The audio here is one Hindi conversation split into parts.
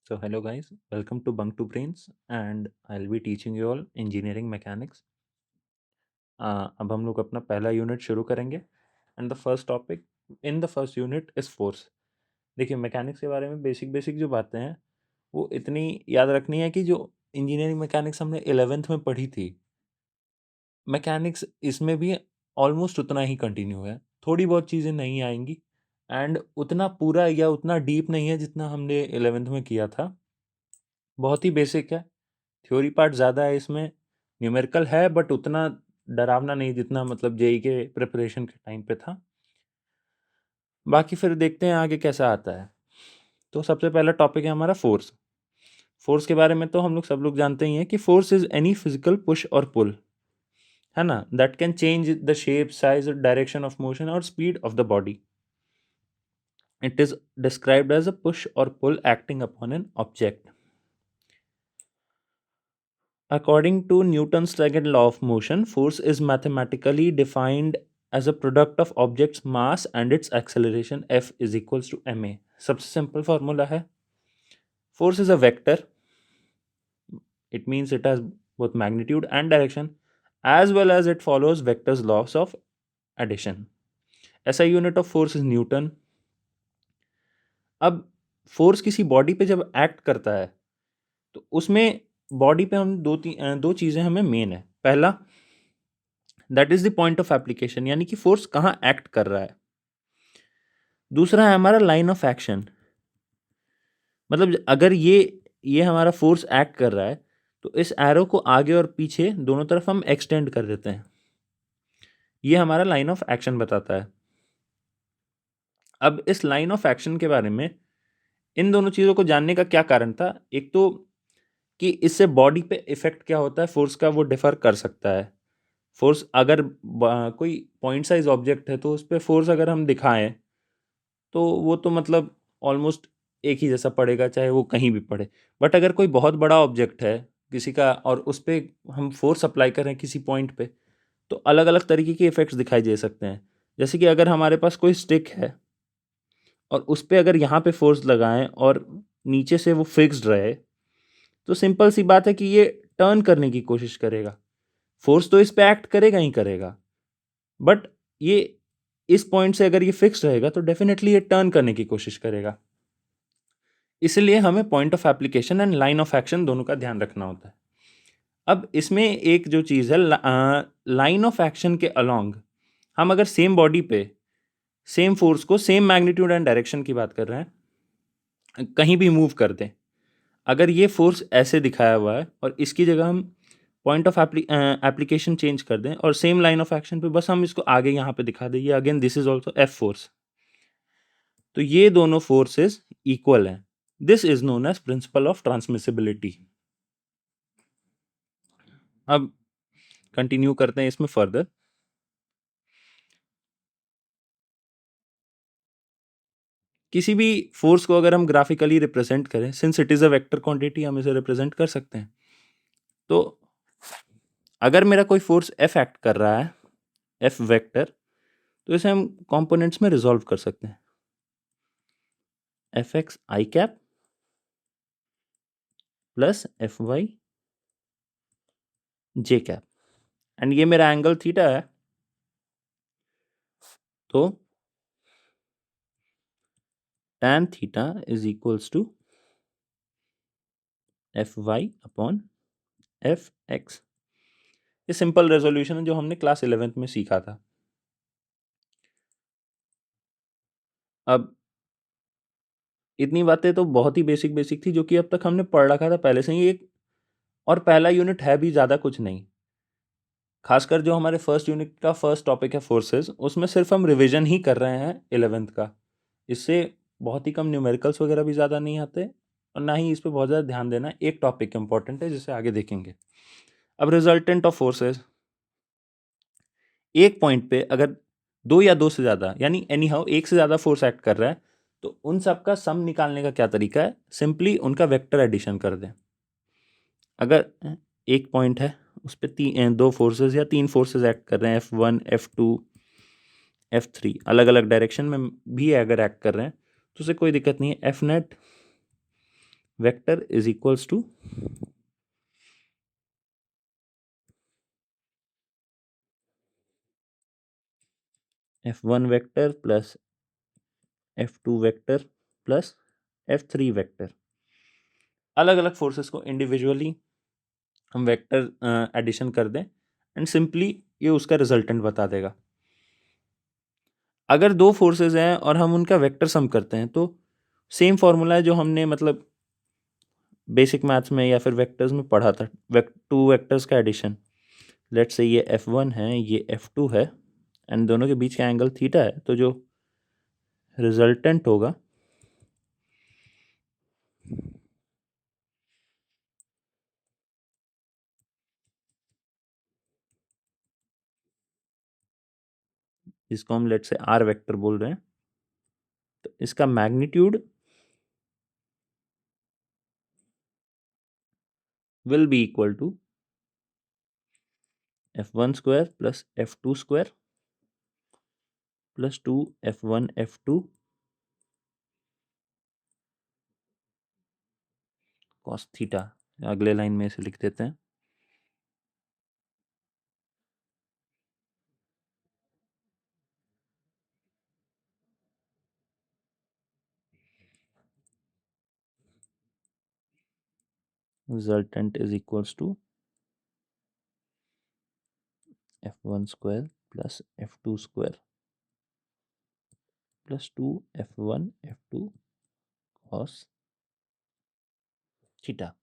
So hello guys, welcome to Bunk to Brains and I'll be teaching you all engineering mechanics. अब हम लोग अपना पहला यूनिट शुरू करेंगे and the first topic in the first unit is force. देखिए मैकेनिक्स के बारे में बेसिक बेसिक जो बातें हैं वो इतनी याद रखनी है कि जो इंजीनियरिंग मैकेनिक्स हमने 11th में पढ़ी थी, मैकेनिक्स इसमें भी ऑलमोस्ट उतना ही कंटिन्यू है। थोड़ी बहुत चीज़ें नहीं आएंगी एंड उतना पूरा या उतना डीप नहीं है जितना हमने 11th में किया था। बहुत ही बेसिक है, थ्योरी पार्ट ज़्यादा है इसमें, न्यूमेरिकल है बट उतना डरावना नहीं जितना मतलब जेई के प्रिपरेशन के टाइम पे था। बाकी फिर देखते हैं आगे कैसा आता है। तो सबसे पहला टॉपिक है हमारा फोर्स। फोर्स के बारे में तो हम लोग सब लोग जानते ही हैं कि force is any physical push और पुल, है ना, that can change the shape, size, direction of motion और speed of the body. It is described as a push और pull acting upon an object. According to Newton's second law of motion, force is mathematically defined as a product of object's mass and its acceleration F is equals to ma. सबसे सिंपल फॉर्मूला है, force is a vector. It means it has both magnitude and direction as well as it follows vector's laws of addition. SI unit of force is Newton. अब फोर्स किसी बॉडी पे जब एक्ट करता है तो उसमें बॉडी पे हम दो चीज़ें हमें मेन है। पहला, that is the point of application, यानी कि फोर्स कहाँ एक्ट कर रहा है। दूसरा है हमारा लाइन ऑफ एक्शन, मतलब अगर ये हमारा फोर्स एक्ट कर रहा है तो इस एरो को आगे और पीछे दोनों तरफ हम एक्सटेंड कर देते हैं। ये हमारा लाइन ऑफ एक्शन बताता है। अब इस लाइन ऑफ एक्शन के बारे में इन दोनों चीज़ों को जानने का क्या कारण था, एक तो कि इससे बॉडी पे इफेक्ट क्या होता है फोर्स का वो डिफर कर सकता है। फोर्स अगर कोई पॉइंट साइज ऑब्जेक्ट है तो उस पर फोर्स अगर हम दिखाएं तो वो तो मतलब ऑलमोस्ट एक ही जैसा पड़ेगा चाहे वो कहीं भी पड़े। बट अगर कोई बहुत बड़ा ऑब्जेक्ट है किसी का और उस पर हम फोर्स अप्लाई करें किसी पॉइंट पे तो अलग अलग तरीके के इफेक्ट्स दिखाई दे सकते हैं। जैसे कि अगर हमारे पास कोई स्टिक है और उस पर अगर यहाँ पे फोर्स लगाएं और नीचे से वो फिक्स्ड रहे तो सिंपल सी बात है कि ये टर्न करने की कोशिश करेगा। फोर्स तो इस पे एक्ट करेगा ही करेगा, बट ये इस पॉइंट से अगर ये फिक्स रहेगा तो डेफिनेटली ये टर्न करने की कोशिश करेगा। इसलिए हमें point of application and line of action दोनों का ध्यान रखना होता है। अब इसमें एक जो चीज़ है, लाइन ऑफ एक्शन के अलोंग हम अगर सेम बॉडी पे सेम फोर्स को सेम मैग्नीट्यूड एंड डायरेक्शन की बात कर रहे हैं, कहीं भी मूव कर दें, अगर ये फोर्स ऐसे दिखाया हुआ है और इसकी जगह हम पॉइंट ऑफ एप्लीकेशन चेंज कर दें और सेम लाइन ऑफ एक्शन पे बस हम इसको आगे यहाँ पे दिखा दें, ये again this is also F force, तो ये दोनों फोर्सेस इक्वल हैं। This is known as principle of transmissibility. अब कंटिन्यू करते हैं इसमें फर्दर। किसी भी फोर्स को अगर हम ग्राफिकली रिप्रेजेंट करें, since it is a vector quantity, हम इसे रिप्रेजेंट कर सकते हैं। तो अगर मेरा कोई फोर्स एफ एक्ट कर रहा है, एफ वेक्टर, तो इसे हम कंपोनेंट्स में रिजॉल्व कर सकते हैं। F X I cap plus F Y J cap, and ये मेरा एंगल थीटा है, तो tan theta is equals to F Y upon F X. ये सिंपल रेजोल्यूशन है जो हमने क्लास 11th में सीखा था। अब इतनी बातें तो बहुत ही बेसिक बेसिक थी जो कि अब तक हमने पढ़ रखा था पहले से ही एक, और पहला यूनिट है भी ज़्यादा कुछ नहीं। खासकर जो हमारे फर्स्ट यूनिट का फर्स्ट टॉपिक है फोर्सेस, उसमें सिर्फ हम रिवीजन ही कर रहे हैं 11th का। इससे बहुत ही कम न्यूमेरिकल्स वगैरह भी ज़्यादा नहीं आते और ना ही इस पर बहुत ज़्यादा ध्यान देना। एक टॉपिक इंपॉर्टेंट है जिसे आगे देखेंगे। अब रिजल्टेंट ऑफ फोर्सेस, एक पॉइंट पे अगर दो या दो से ज़्यादा यानी एनी हाउ एक से ज़्यादा फोर्स एक्ट कर रहा है तो उन सब का सम निकालने का क्या तरीका है, सिंपली उनका वेक्टर एडिशन कर दें। अगर एक पॉइंट है उस पर दो फोर्सेस या तीन फोर्सेस एक्ट कर रहे हैं, F1 F2 F3, अलग अलग डायरेक्शन में भी अगर एक्ट कर रहे हैं तो उसे कोई दिक्कत नहीं है। F net vector is equals to f1 vector plus f2 vector plus f3 vector। अलग अलग फोर्सेस को इंडिविजुअली हम वेक्टर एडिशन कर दें एंड सिंपली ये उसका रिजल्टेंट बता देगा। अगर दो फोर्सेस हैं और हम उनका वेक्टर सम करते हैं तो सेम फॉर्मूला है जो हमने मतलब बेसिक मैथ्स में या फिर वेक्टर्स में पढ़ा था, टू वेक्टर्स का एडिशन। लेट्स से ये f1 है, ये f2 है एंड दोनों के बीच का एंगल थीटा है, तो जो रिजल्टेंट होगा जिसको हम लेट्स से r वेक्टर बोल रहे हैं, तो इसका magnitude will be equal to f1 square plus f2 square plus 2 f1 f2 cos theta. अगले लाइन में इसे लिख देते हैं। Resultant is equals to f1 square plus f2 square plus 2 f1 f2 cos theta.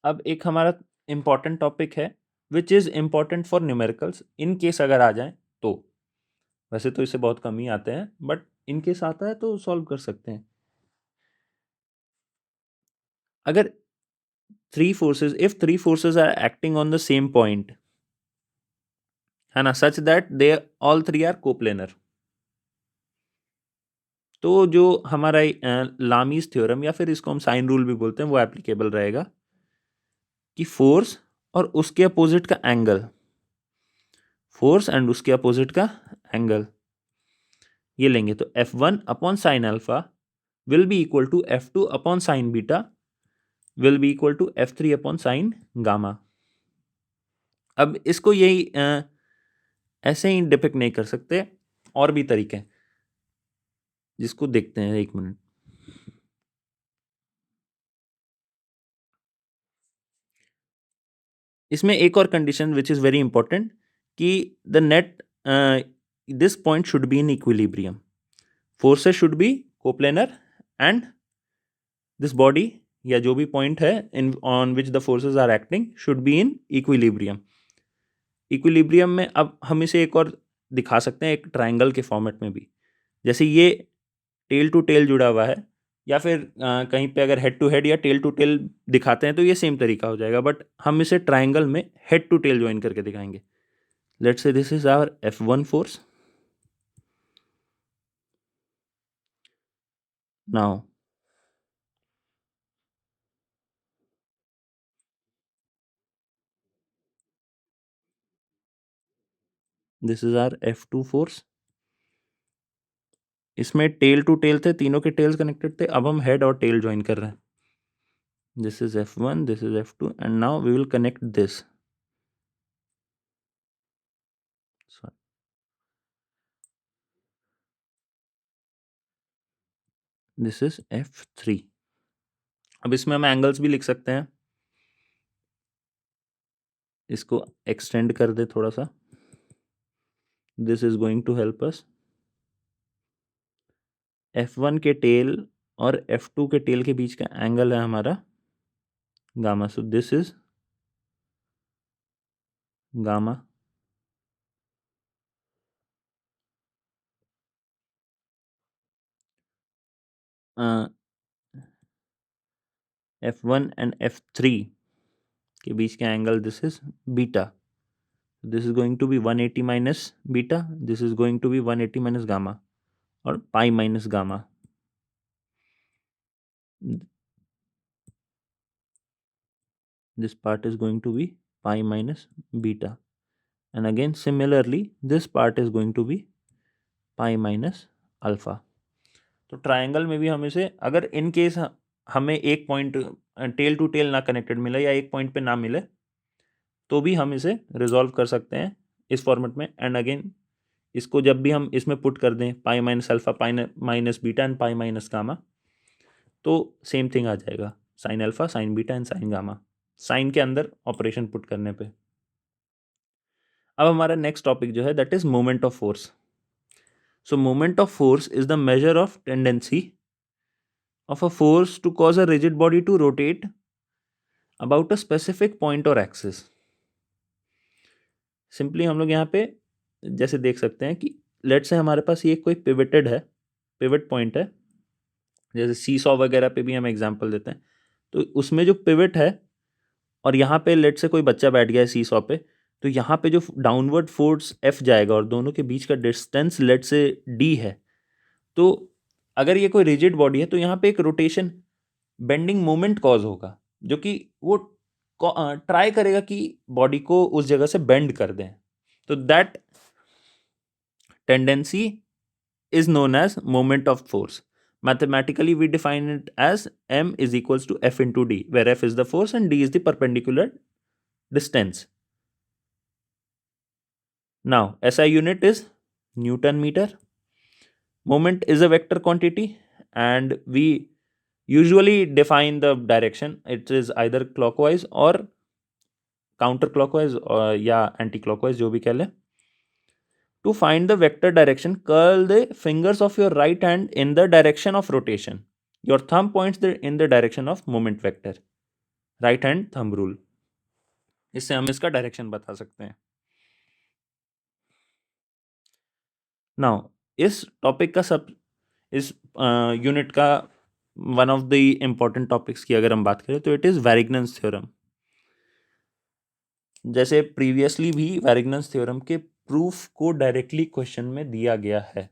अब एक हमारा इंपॉर्टेंट टॉपिक है which is important for numericals in case अगर आ जाए तो। वैसे तो इसे बहुत कम ही आते हैं बट इन केस आता है तो सॉल्व कर सकते हैं। अगर if three forces are acting on the same point है ना, such that they all three are coplanar, तो जो हमारा लामीज थ्योरम या फिर इसको हम साइन रूल भी बोलते हैं वो एप्लीकेबल रहेगा कि फोर्स और उसके अपोजिट का एंगल, फोर्स एंड उसके अपोजिट का एंगल ये लेंगे तो f1 upon sine alpha will be equal to f2 upon sine beta will be equal to f3 upon sine gamma. अब इसको यही ऐसे ही डिपिक्ट नहीं कर सकते, और भी तरीके हैं जिसको देखते हैं। एक मिनट, इसमें एक और condition which is very important कि the net this point should be in equilibrium, forces should be coplanar and this body या जो भी पॉइंट है in on which the forces are acting should be in equilibrium. Equilibrium में अब हम इसे एक और दिखा सकते हैं एक ट्राइंगल के फॉर्मेट में भी। जैसे ये टेल टू टेल जुड़ा हुआ है या फिर कहीं पे अगर हेड टू हेड या टेल टू टेल दिखाते हैं तो ये सेम तरीका हो जाएगा, बट हम इसे ट्राइंगल में हेड टू टेल ज्वाइन करके दिखाएंगे। Let's say this is our f1 force, now this is our f2 force. इसमें टेल टू टेल थे, तीनों के टेल्स कनेक्टेड थे, अब हम हेड और टेल ज्वाइन कर रहे हैं। This is f1, this is f2 and now we will connect this, this is f3। अब इसमें हम एंगल्स भी लिख सकते हैं, इसको एक्सटेंड कर दे थोड़ा सा, this is going to help us. f1 के टेल और f2 के टेल के बीच का एंगल है हमारा gamma, so this is gamma. f1 and f3 के बीच का angle this is beta, this is going to be 180 minus beta, this is going to be 180 minus gamma और pi minus gamma. This part is going to be pi minus beta, and again similarly this part is going to be pi minus alpha. तो ट्रायंगल में भी हम इसे, अगर इन केस हमें एक पॉइंट टेल टू टेल ना कनेक्टेड मिले या एक पॉइंट पे ना मिले, तो भी हम इसे रिजॉल्व कर सकते हैं इस फॉर्मेट में। एंड अगेन इसको जब भी हम इसमें पुट कर दें pi minus alpha, pi minus beta and pi minus gamma, तो सेम थिंग आ जाएगा, sine alpha, sine beta and sine gamma, sine के अंदर ऑपरेशन पुट करने पे। अब हमारा नेक्स्ट टॉपिक जो है that is moment of force. So moment of force is the measure of tendency of a force to cause a rigid body to rotate about a specific point or axis. Simply हम लोग यहाँ पे जैसे देख सकते हैं कि लेट से हमारे पास ये कोई पिवटेड है, पिवट पॉइंट है, जैसे सी सॉ वगैरह पे भी हम एग्जांपल देते हैं, तो उसमें जो पिवट है और यहाँ पे लेट से कोई बच्चा बैठ गया है सी सॉ पे, तो यहाँ पे जो डाउनवर्ड फोर्स एफ जाएगा और दोनों के बीच का डिस्टेंस लेट से डी है, तो अगर ये कोई रिजिड बॉडी है तो यहाँ पे एक रोटेशन बेंडिंग मोमेंट कॉज होगा, जो कि वो ट्राई करेगा कि बॉडी को उस जगह से बेंड कर दें। तो that tendency is known as moment of force. Mathematically, we define it as m is equals to f into d, where f is the force and d is the perpendicular distance. Now, SI unit is Newton meter. Moment is a vector quantity, and we usually define the direction. It is either clockwise or counterclockwise या anti-clockwise, जो भी कह लें. To find the vector direction, curl the fingers of your right hand in the direction of rotation. Your thumb points in the direction of moment vector. Right hand thumb rule. इससे हम इसका डायरेक्शन बता सकते हैं. नाउ इस टॉपिक का इस यूनिट का one of the important topics की अगर हम बात करें तो इट इज वैरिग्नन्स थ्योरम. जैसे प्रीवियसली भी वैरिग्नन्स थ्योरम के प्रूफ को डायरेक्टली क्वेश्चन में दिया गया है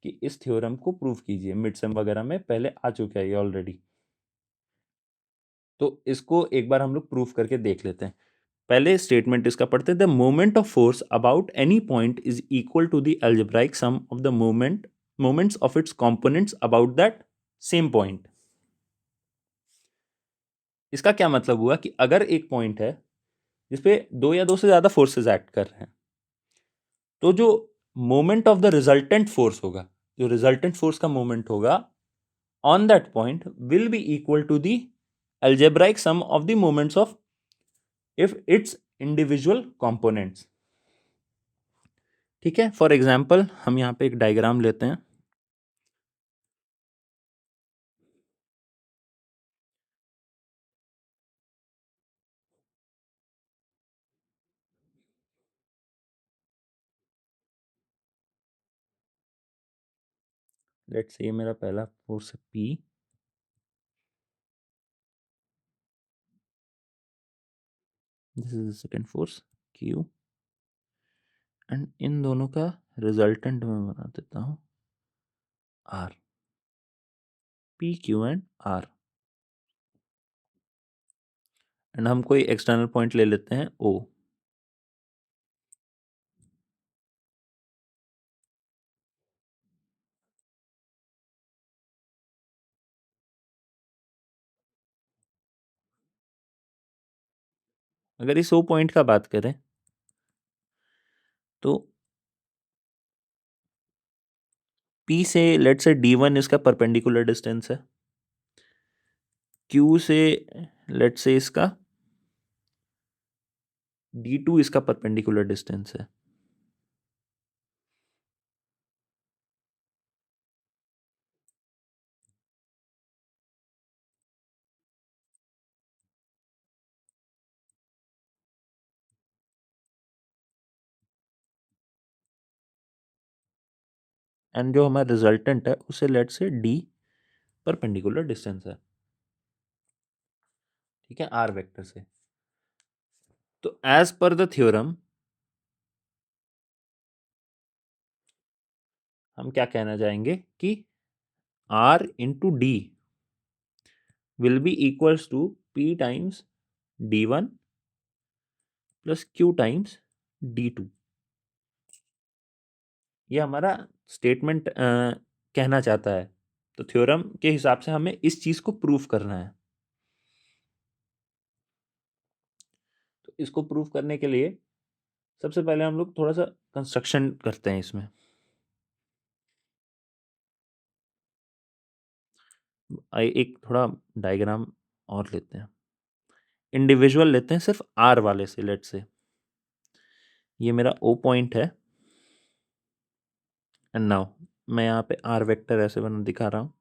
कि इस थ्योरम को प्रूफ कीजिए, मिड सेम वगैरह में पहले आ चुका है ये ऑलरेडी. तो इसको एक बार हम लोग प्रूफ करके देख लेते हैं. पहले स्टेटमेंट इसका पढ़ते हैं. The moment of force about any point is equal to the algebraic sum of the moments of its components about that same point. इसका क्या मतलब हुआ कि अगर एक पॉइंट है जिसपे दो या दो से ज्यादा फोर्सेस एक्ट कर रहे हैं, तो जो moment of the resultant force होगा, जो रिजल्टेंट फोर्स का मोमेंट होगा on that point will be equal to the algebraic sum of the moments of if its individual components. ठीक है. फॉर एग्जाम्पल हम यहां पे एक डायग्राम लेते हैं. लेट्स से ये मेरा पहला फोर्स है P, this is the second force Q, and in दोनों का रिजल्टेंट मैं बना देता हूं R. P, Q and R. And हम कोई एक्सटर्नल पॉइंट ले लेते हैं O. अगर इस O पॉइंट का बात करें तो P से लेट्स से D1 इसका परपेंडिकुलर डिस्टेंस है, Q से लेट्स से इसका D2 इसका परपेंडिकुलर डिस्टेंस है. एंड जो हमारा रिजल्टेंट है उसे लेट से D परपेंडिकुलर डिस्टेंस है. ठीक है, R वेक्टर से. तो एज पर द थ्योरम हम क्या कहना चाहेंगे कि R into D will be equals to P times D1 plus Q times D2. ये हमारा स्टेटमेंट कहना चाहता है तो थ्योरम के हिसाब से हमें इस चीज को प्रूव करना है। तो इसको प्रूव करने के लिए सबसे पहले हम लोग थोड़ा सा कंस्ट्रक्शन करते हैं इसमें। एक थोड़ा डायग्राम और लेते हैं, इंडिविजुअल लेते हैं सिर्फ आर वाले से। लेट से ये मेरा ओ पॉइंट है, एंड नाउ मैं यहाँ पे आर वेक्टर ऐसे बना दिखा रहा हूँ।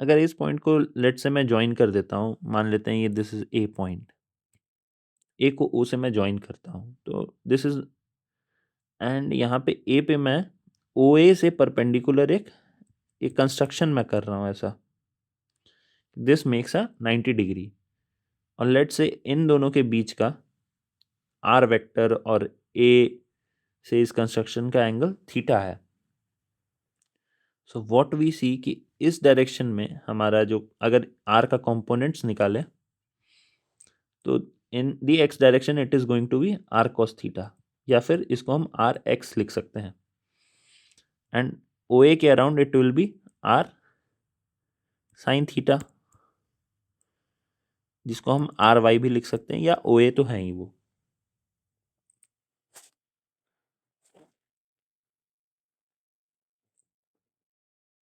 अगर इस पॉइंट को लेट से मैं ज्वाइन कर देता हूँ, मान लेते हैं ये दिस इज ए पॉइंट, ए को ओ से मैं ज्वाइन करता हूँ, तो दिस इज, एंड यहाँ पे ए पे मैं ओ ए से परपेंडिकुलर एक कंस्ट्रक्शन मैं कर रहा हूँ ऐसा, दिस मेक्स अ 90 डिग्री। और लेट से इन दोनों के बीच का आर वेक्टर और ए से इस कंस्ट्रक्शन का एंगल थीटा है। सो व्हाट वी सी कि इस डायरेक्शन में हमारा जो, अगर आर का कंपोनेंट्स निकाले तो in the x direction it is going to be r cos theta, या फिर इसको हम आर एक्स लिख सकते हैं, एंड ओ ए के around it will be R sine theta, जिसको हम आर वाई भी लिख सकते हैं, या ओ ए तो है ही वो।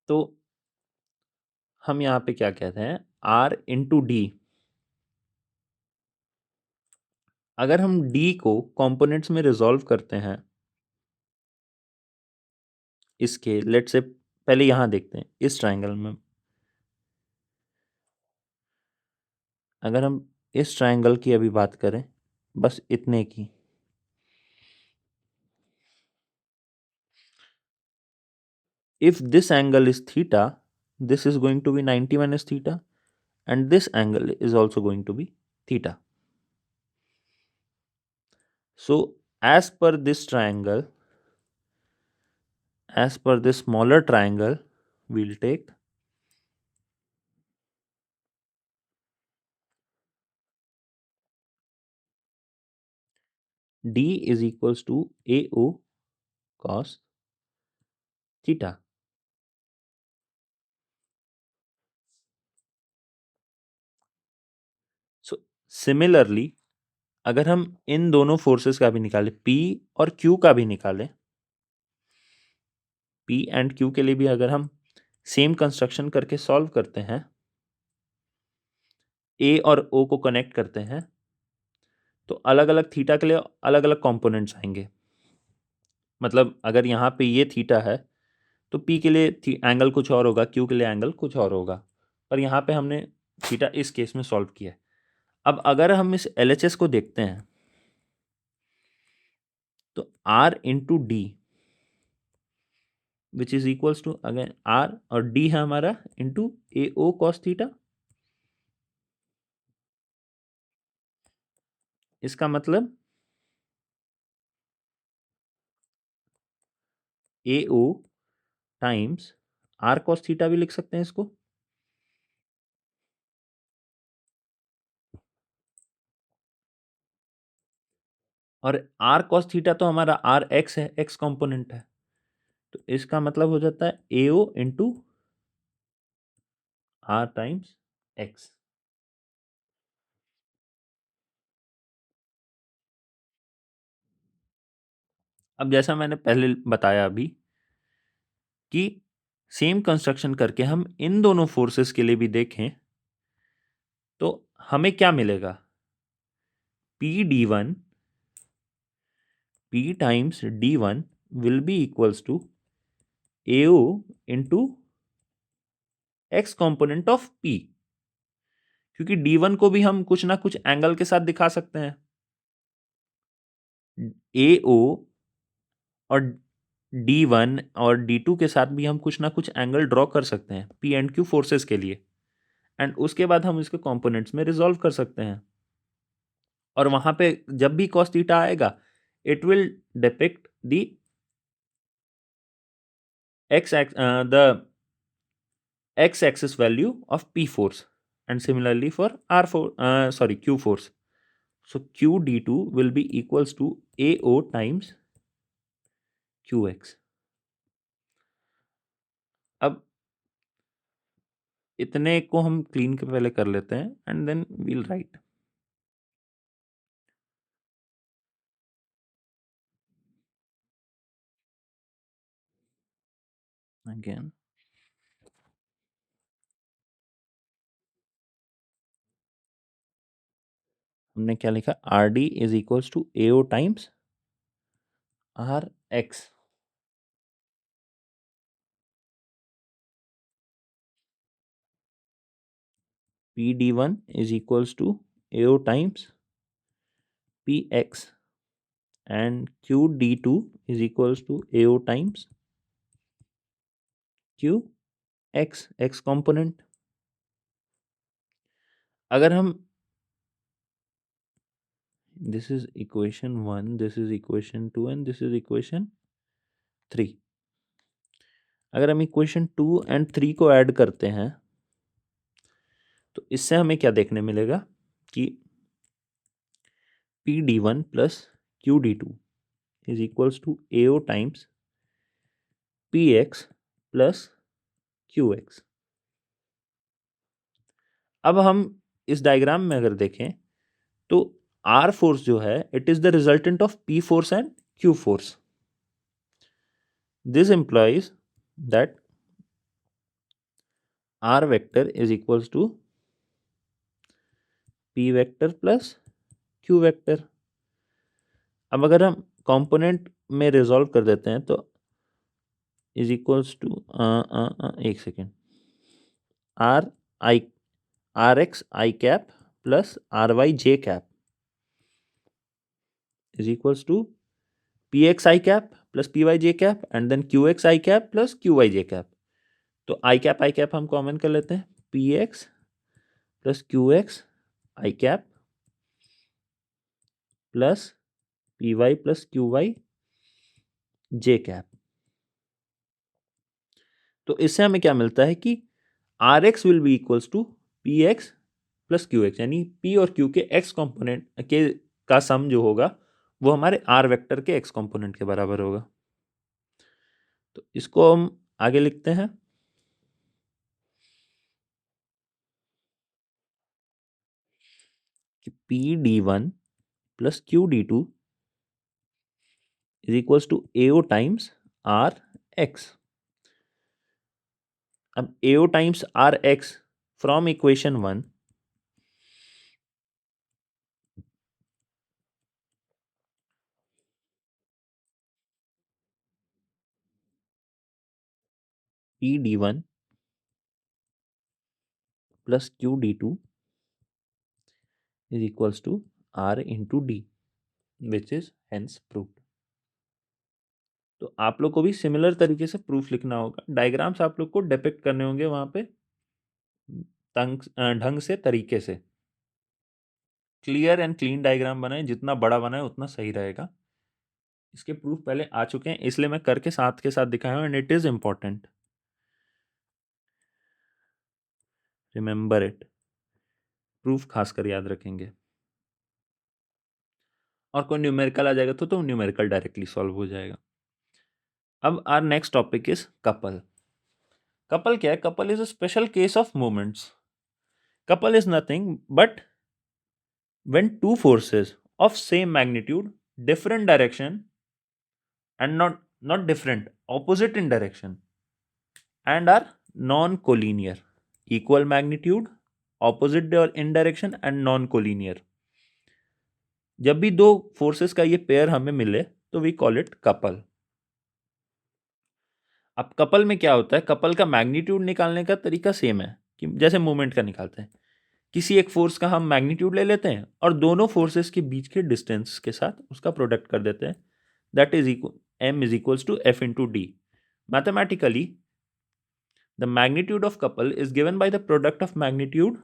तो हम यहाँ पे क्या कहते हैं, आर इंटू डी। अगर हम डी को कंपोनेंट्स में रिजॉल्व करते हैं इसके, लेट से पहले यहां देखते हैं इस ट्राइंगल में, अगर हम इस ट्राइंगल की अभी बात करें, बस इतने की, if this angle is theta, this is going to be 90 minus theta, and this angle is also going to be theta. So as per this triangle, as per this smaller triangle, we'll take D is equals to AO cos theta. So similarly, अगर हम इन दोनों फोर्सेस का भी निकालें, P और Q का भी निकालें, P एंड Q के लिए भी अगर हम सेम कंस्ट्रक्शन करके सॉल्व करते हैं, A और O को कनेक्ट करते हैं, तो अलग अलग थीटा के लिए अलग अलग कंपोनेंट्स आएंगे। मतलब अगर यहाँ पे ये थीटा है तो P के लिए एंगल कुछ और होगा, Q के लिए एंगल कुछ और होगा, पर यहाँ पे हमने थीटा इस केस में सॉल्व किया है। अब अगर हम इस LHS को देखते हैं तो R into D which is equals to, again R और D है हमारा इंटू AO कॉस थीटा। इसका मतलब AO times R cos theta भी लिख सकते हैं इसको, और R कॉस थीटा तो हमारा आर एक्स है, एक्स कंपोनेंट है, तो इसका मतलब हो जाता है AO into R times x. अब जैसा मैंने पहले बताया अभी कि सेम कंस्ट्रक्शन करके हम इन दोनों फोर्सेस के लिए भी देखें तो हमें क्या मिलेगा, PD1 P times D1 will be equals to AO into X component of P, क्योंकि D1 को भी हम कुछ ना कुछ एंगल के साथ दिखा सकते हैं। AO और D1 और D2 के साथ भी हम कुछ ना कुछ एंगल ड्रॉ कर सकते हैं P एंड Q फोर्सेस के लिए, एंड उसके बाद हम इसके कंपोनेंट्स में रिजॉल्व कर सकते हैं। और वहां पे जब भी cos थीटा आएगा, it will depict the x axis value of P force, and similarly for Q force. So Q D2 will be equals to AO times QX. अब इतने को हम क्लीन के पहले कर लेते हैं एंड देन वील राइट। अगेन हमने क्या लिखा, R D is equals to AO times R X. PD1 is equals to AO times PX, and QD2 is equals to AO times QX, X component। अगर हम this is equation 1, this is equation 2 and this is equation 3, अगर हम equation 2 and 3 को ऐड करते हैं तो इससे हमें क्या देखने मिलेगा कि PD1 plus QD2 is equals to AO times PX plus QX। अब हम इस डायग्राम में अगर देखें तो R फोर्स जो है it is the resultant of P force and Q force. This implies that R vector is equals to P vector plus Q vector। अब अगर हम कंपोनेंट में रिजॉल्व कर देते हैं तो इज इक्वल्स टू एक second, R X I cap plus R Y J cap is equals to px i cap plus py j cap and then qx i cap plus qy j cap। तो i cap हम कॉमन कर लेते हैं, px plus qx i cap plus py plus qy j cap। तो इससे हमें क्या मिलता है कि rx will be equals to px plus qx, यानी p और q के x कंपोनेंट के का सम जो होगा वो हमारे r वेक्टर के x कंपोनेंट के बराबर होगा। तो इसको हम आगे लिखते हैं कि PD1 plus QD2 is equals to AO times RX। अब AO times RX from equation 1 PD1 plus QD2 is equals to R into D, which is hence proved। तो आप लोग को भी सिमिलर तरीके से प्रूफ लिखना होगा, डायग्राम्स आप लोग को डिपिक्ट करने होंगे वहां पे ढंग से, तरीके से। क्लियर एंड क्लीन डायग्राम बनाए, जितना बड़ा बनाए उतना सही रहेगा। इसके प्रूफ पहले आ चुके हैं इसलिए मैं करके साथ के साथ दिखाया हूं, and it is important, remember it. Proof खासकर याद रखेंगे। और कोई न्यूमेरिकल आ जाएगा तो न्यूमेरिकल डायरेक्टली सॉल्व हो जाएगा। अब our next topic is couple. Couple क्या है? Couple is a special case of moments. Couple is nothing but when two forces of same magnitude, different direction, and not different, opposite in direction, and are non-collinear, equal magnitude, opposite in direction and non-collinear। जब भी दो फोर्सेस का ये पेयर हमें मिले तो वी कॉल इट कपल। अब कपल में क्या होता है, कपल का मैग्नीट्यूड निकालने का तरीका सेम है कि जैसे मूवमेंट का निकालते हैं। किसी एक फोर्स का हम मैग्नीट्यूड ले लेते हैं और दोनों फोर्सेस के बीच के डिस्टेंस के साथ उसका प्रोडक्ट कर देते हैं, that is equal, m is equals to f into d. Mathematically, the magnitude of couple is given by the product of magnitude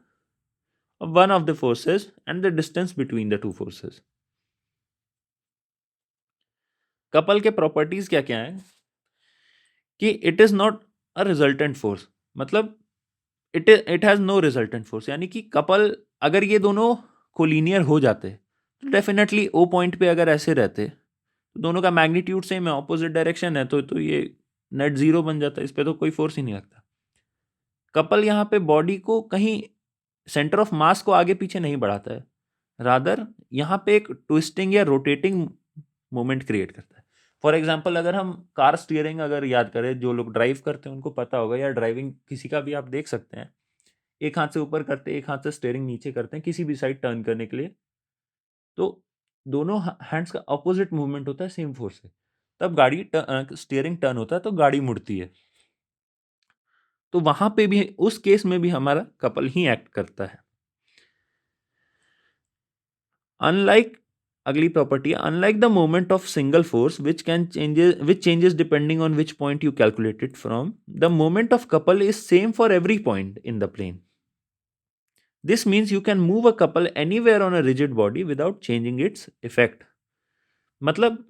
of one of the forces and the distance between the two forces. Couple के प्रॉपर्टीज क्या क्या है कि it is not a resultant force, मतलब it has no resultant force, यानी कि कपल अगर ये दोनों कोलिनियर हो जाते तो डेफिनेटली ओ पॉइंट पे अगर ऐसे रहते तो दोनों का मैग्नीट्यूड सेम है, ऑपोजिट डायरेक्शन है, तो ये नेट जीरो बन जाता है, इस पे तो कोई फोर्स ही नहीं लगता। कपल यहाँ पे बॉडी को कहीं सेंटर ऑफ मास को आगे पीछे नहीं बढ़ाता है, रादर यहाँ पे एक ट्विस्टिंग या रोटेटिंग मोमेंट क्रिएट करता है। फॉर एग्जाम्पल अगर हम कार स्टीयरिंग अगर याद करें, जो लोग ड्राइव करते हैं उनको पता होगा, या ड्राइविंग किसी का भी आप देख सकते हैं, एक हाथ से ऊपर करते हैं, एक हाथ से स्टीयरिंग नीचे करते हैं किसी भी साइड टर्न करने के लिए, तो दोनों हैंड्स का अपोजिट मूवमेंट होता है सेम फोर्स से, तब गाड़ी स्टीयरिंग टर्न होता है तो गाड़ी मुड़ती है। तो वहां पे भी उस केस में भी हमारा कपल ही एक्ट करता है। अनलाइक अगली property, unlike the moment of single force which changes depending on which point you calculated from, the moment of couple is same for every point in the plane. This means you can move a couple anywhere on a rigid body without changing its effect. मतलब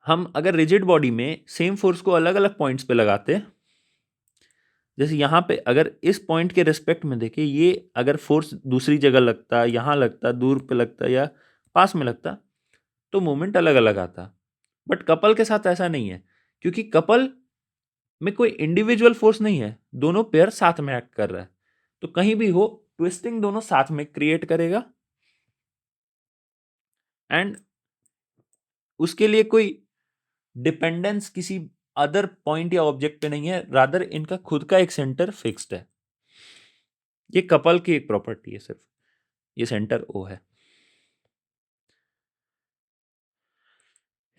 हम अगर रिजिड बॉडी में सेम फोर्स को अलग अलग पॉइंट्स पे लगाते, जैसे यहाँ पे अगर इस पॉइंट के रिस्पेक्ट में देखें, ये अगर फोर्स दूसरी जगह लगता, यहाँ लगता, दूर पे लगता या पास में लगता, तो मोमेंट अलग अलग आता। बट कपल के साथ ऐसा नहीं है, क्योंकि कपल में कोई इंडिविजुअल फोर्स नहीं है, दोनों पेयर साथ में एक्ट कर रहा है, तो कहीं भी हो ट्विस्टिंग दोनों साथ में क्रिएट करेगा, एंड उसके लिए कोई डिपेंडेंस किसी अदर पॉइंट या ऑब्जेक्ट पे नहीं है, रादर इनका खुद का एक सेंटर फिक्स्ड है। ये कपल की एक प्रॉपर्टी है, सिर्फ ये सेंटर ओ है।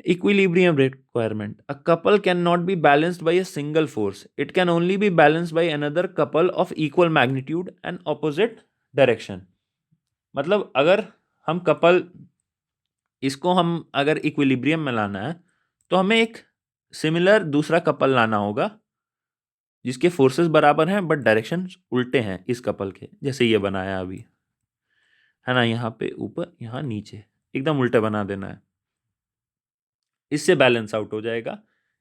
Equilibrium requirement. A couple cannot be balanced by a single force. It can only be balanced by another couple of equal magnitude and opposite direction. मतलब अगर हम कपल, इसको हम अगर इक्विलिब्रियम में लाना है तो हमें एक सिमिलर दूसरा कपल लाना होगा जिसके फोर्सेस बराबर हैं बट डायरेक्शन उल्टे हैं इस कपल के, जैसे ये बनाया अभी है ना, यहाँ पे ऊपर यहाँ नीचे एकदम उल्टे बना देना है, इससे बैलेंस आउट हो जाएगा।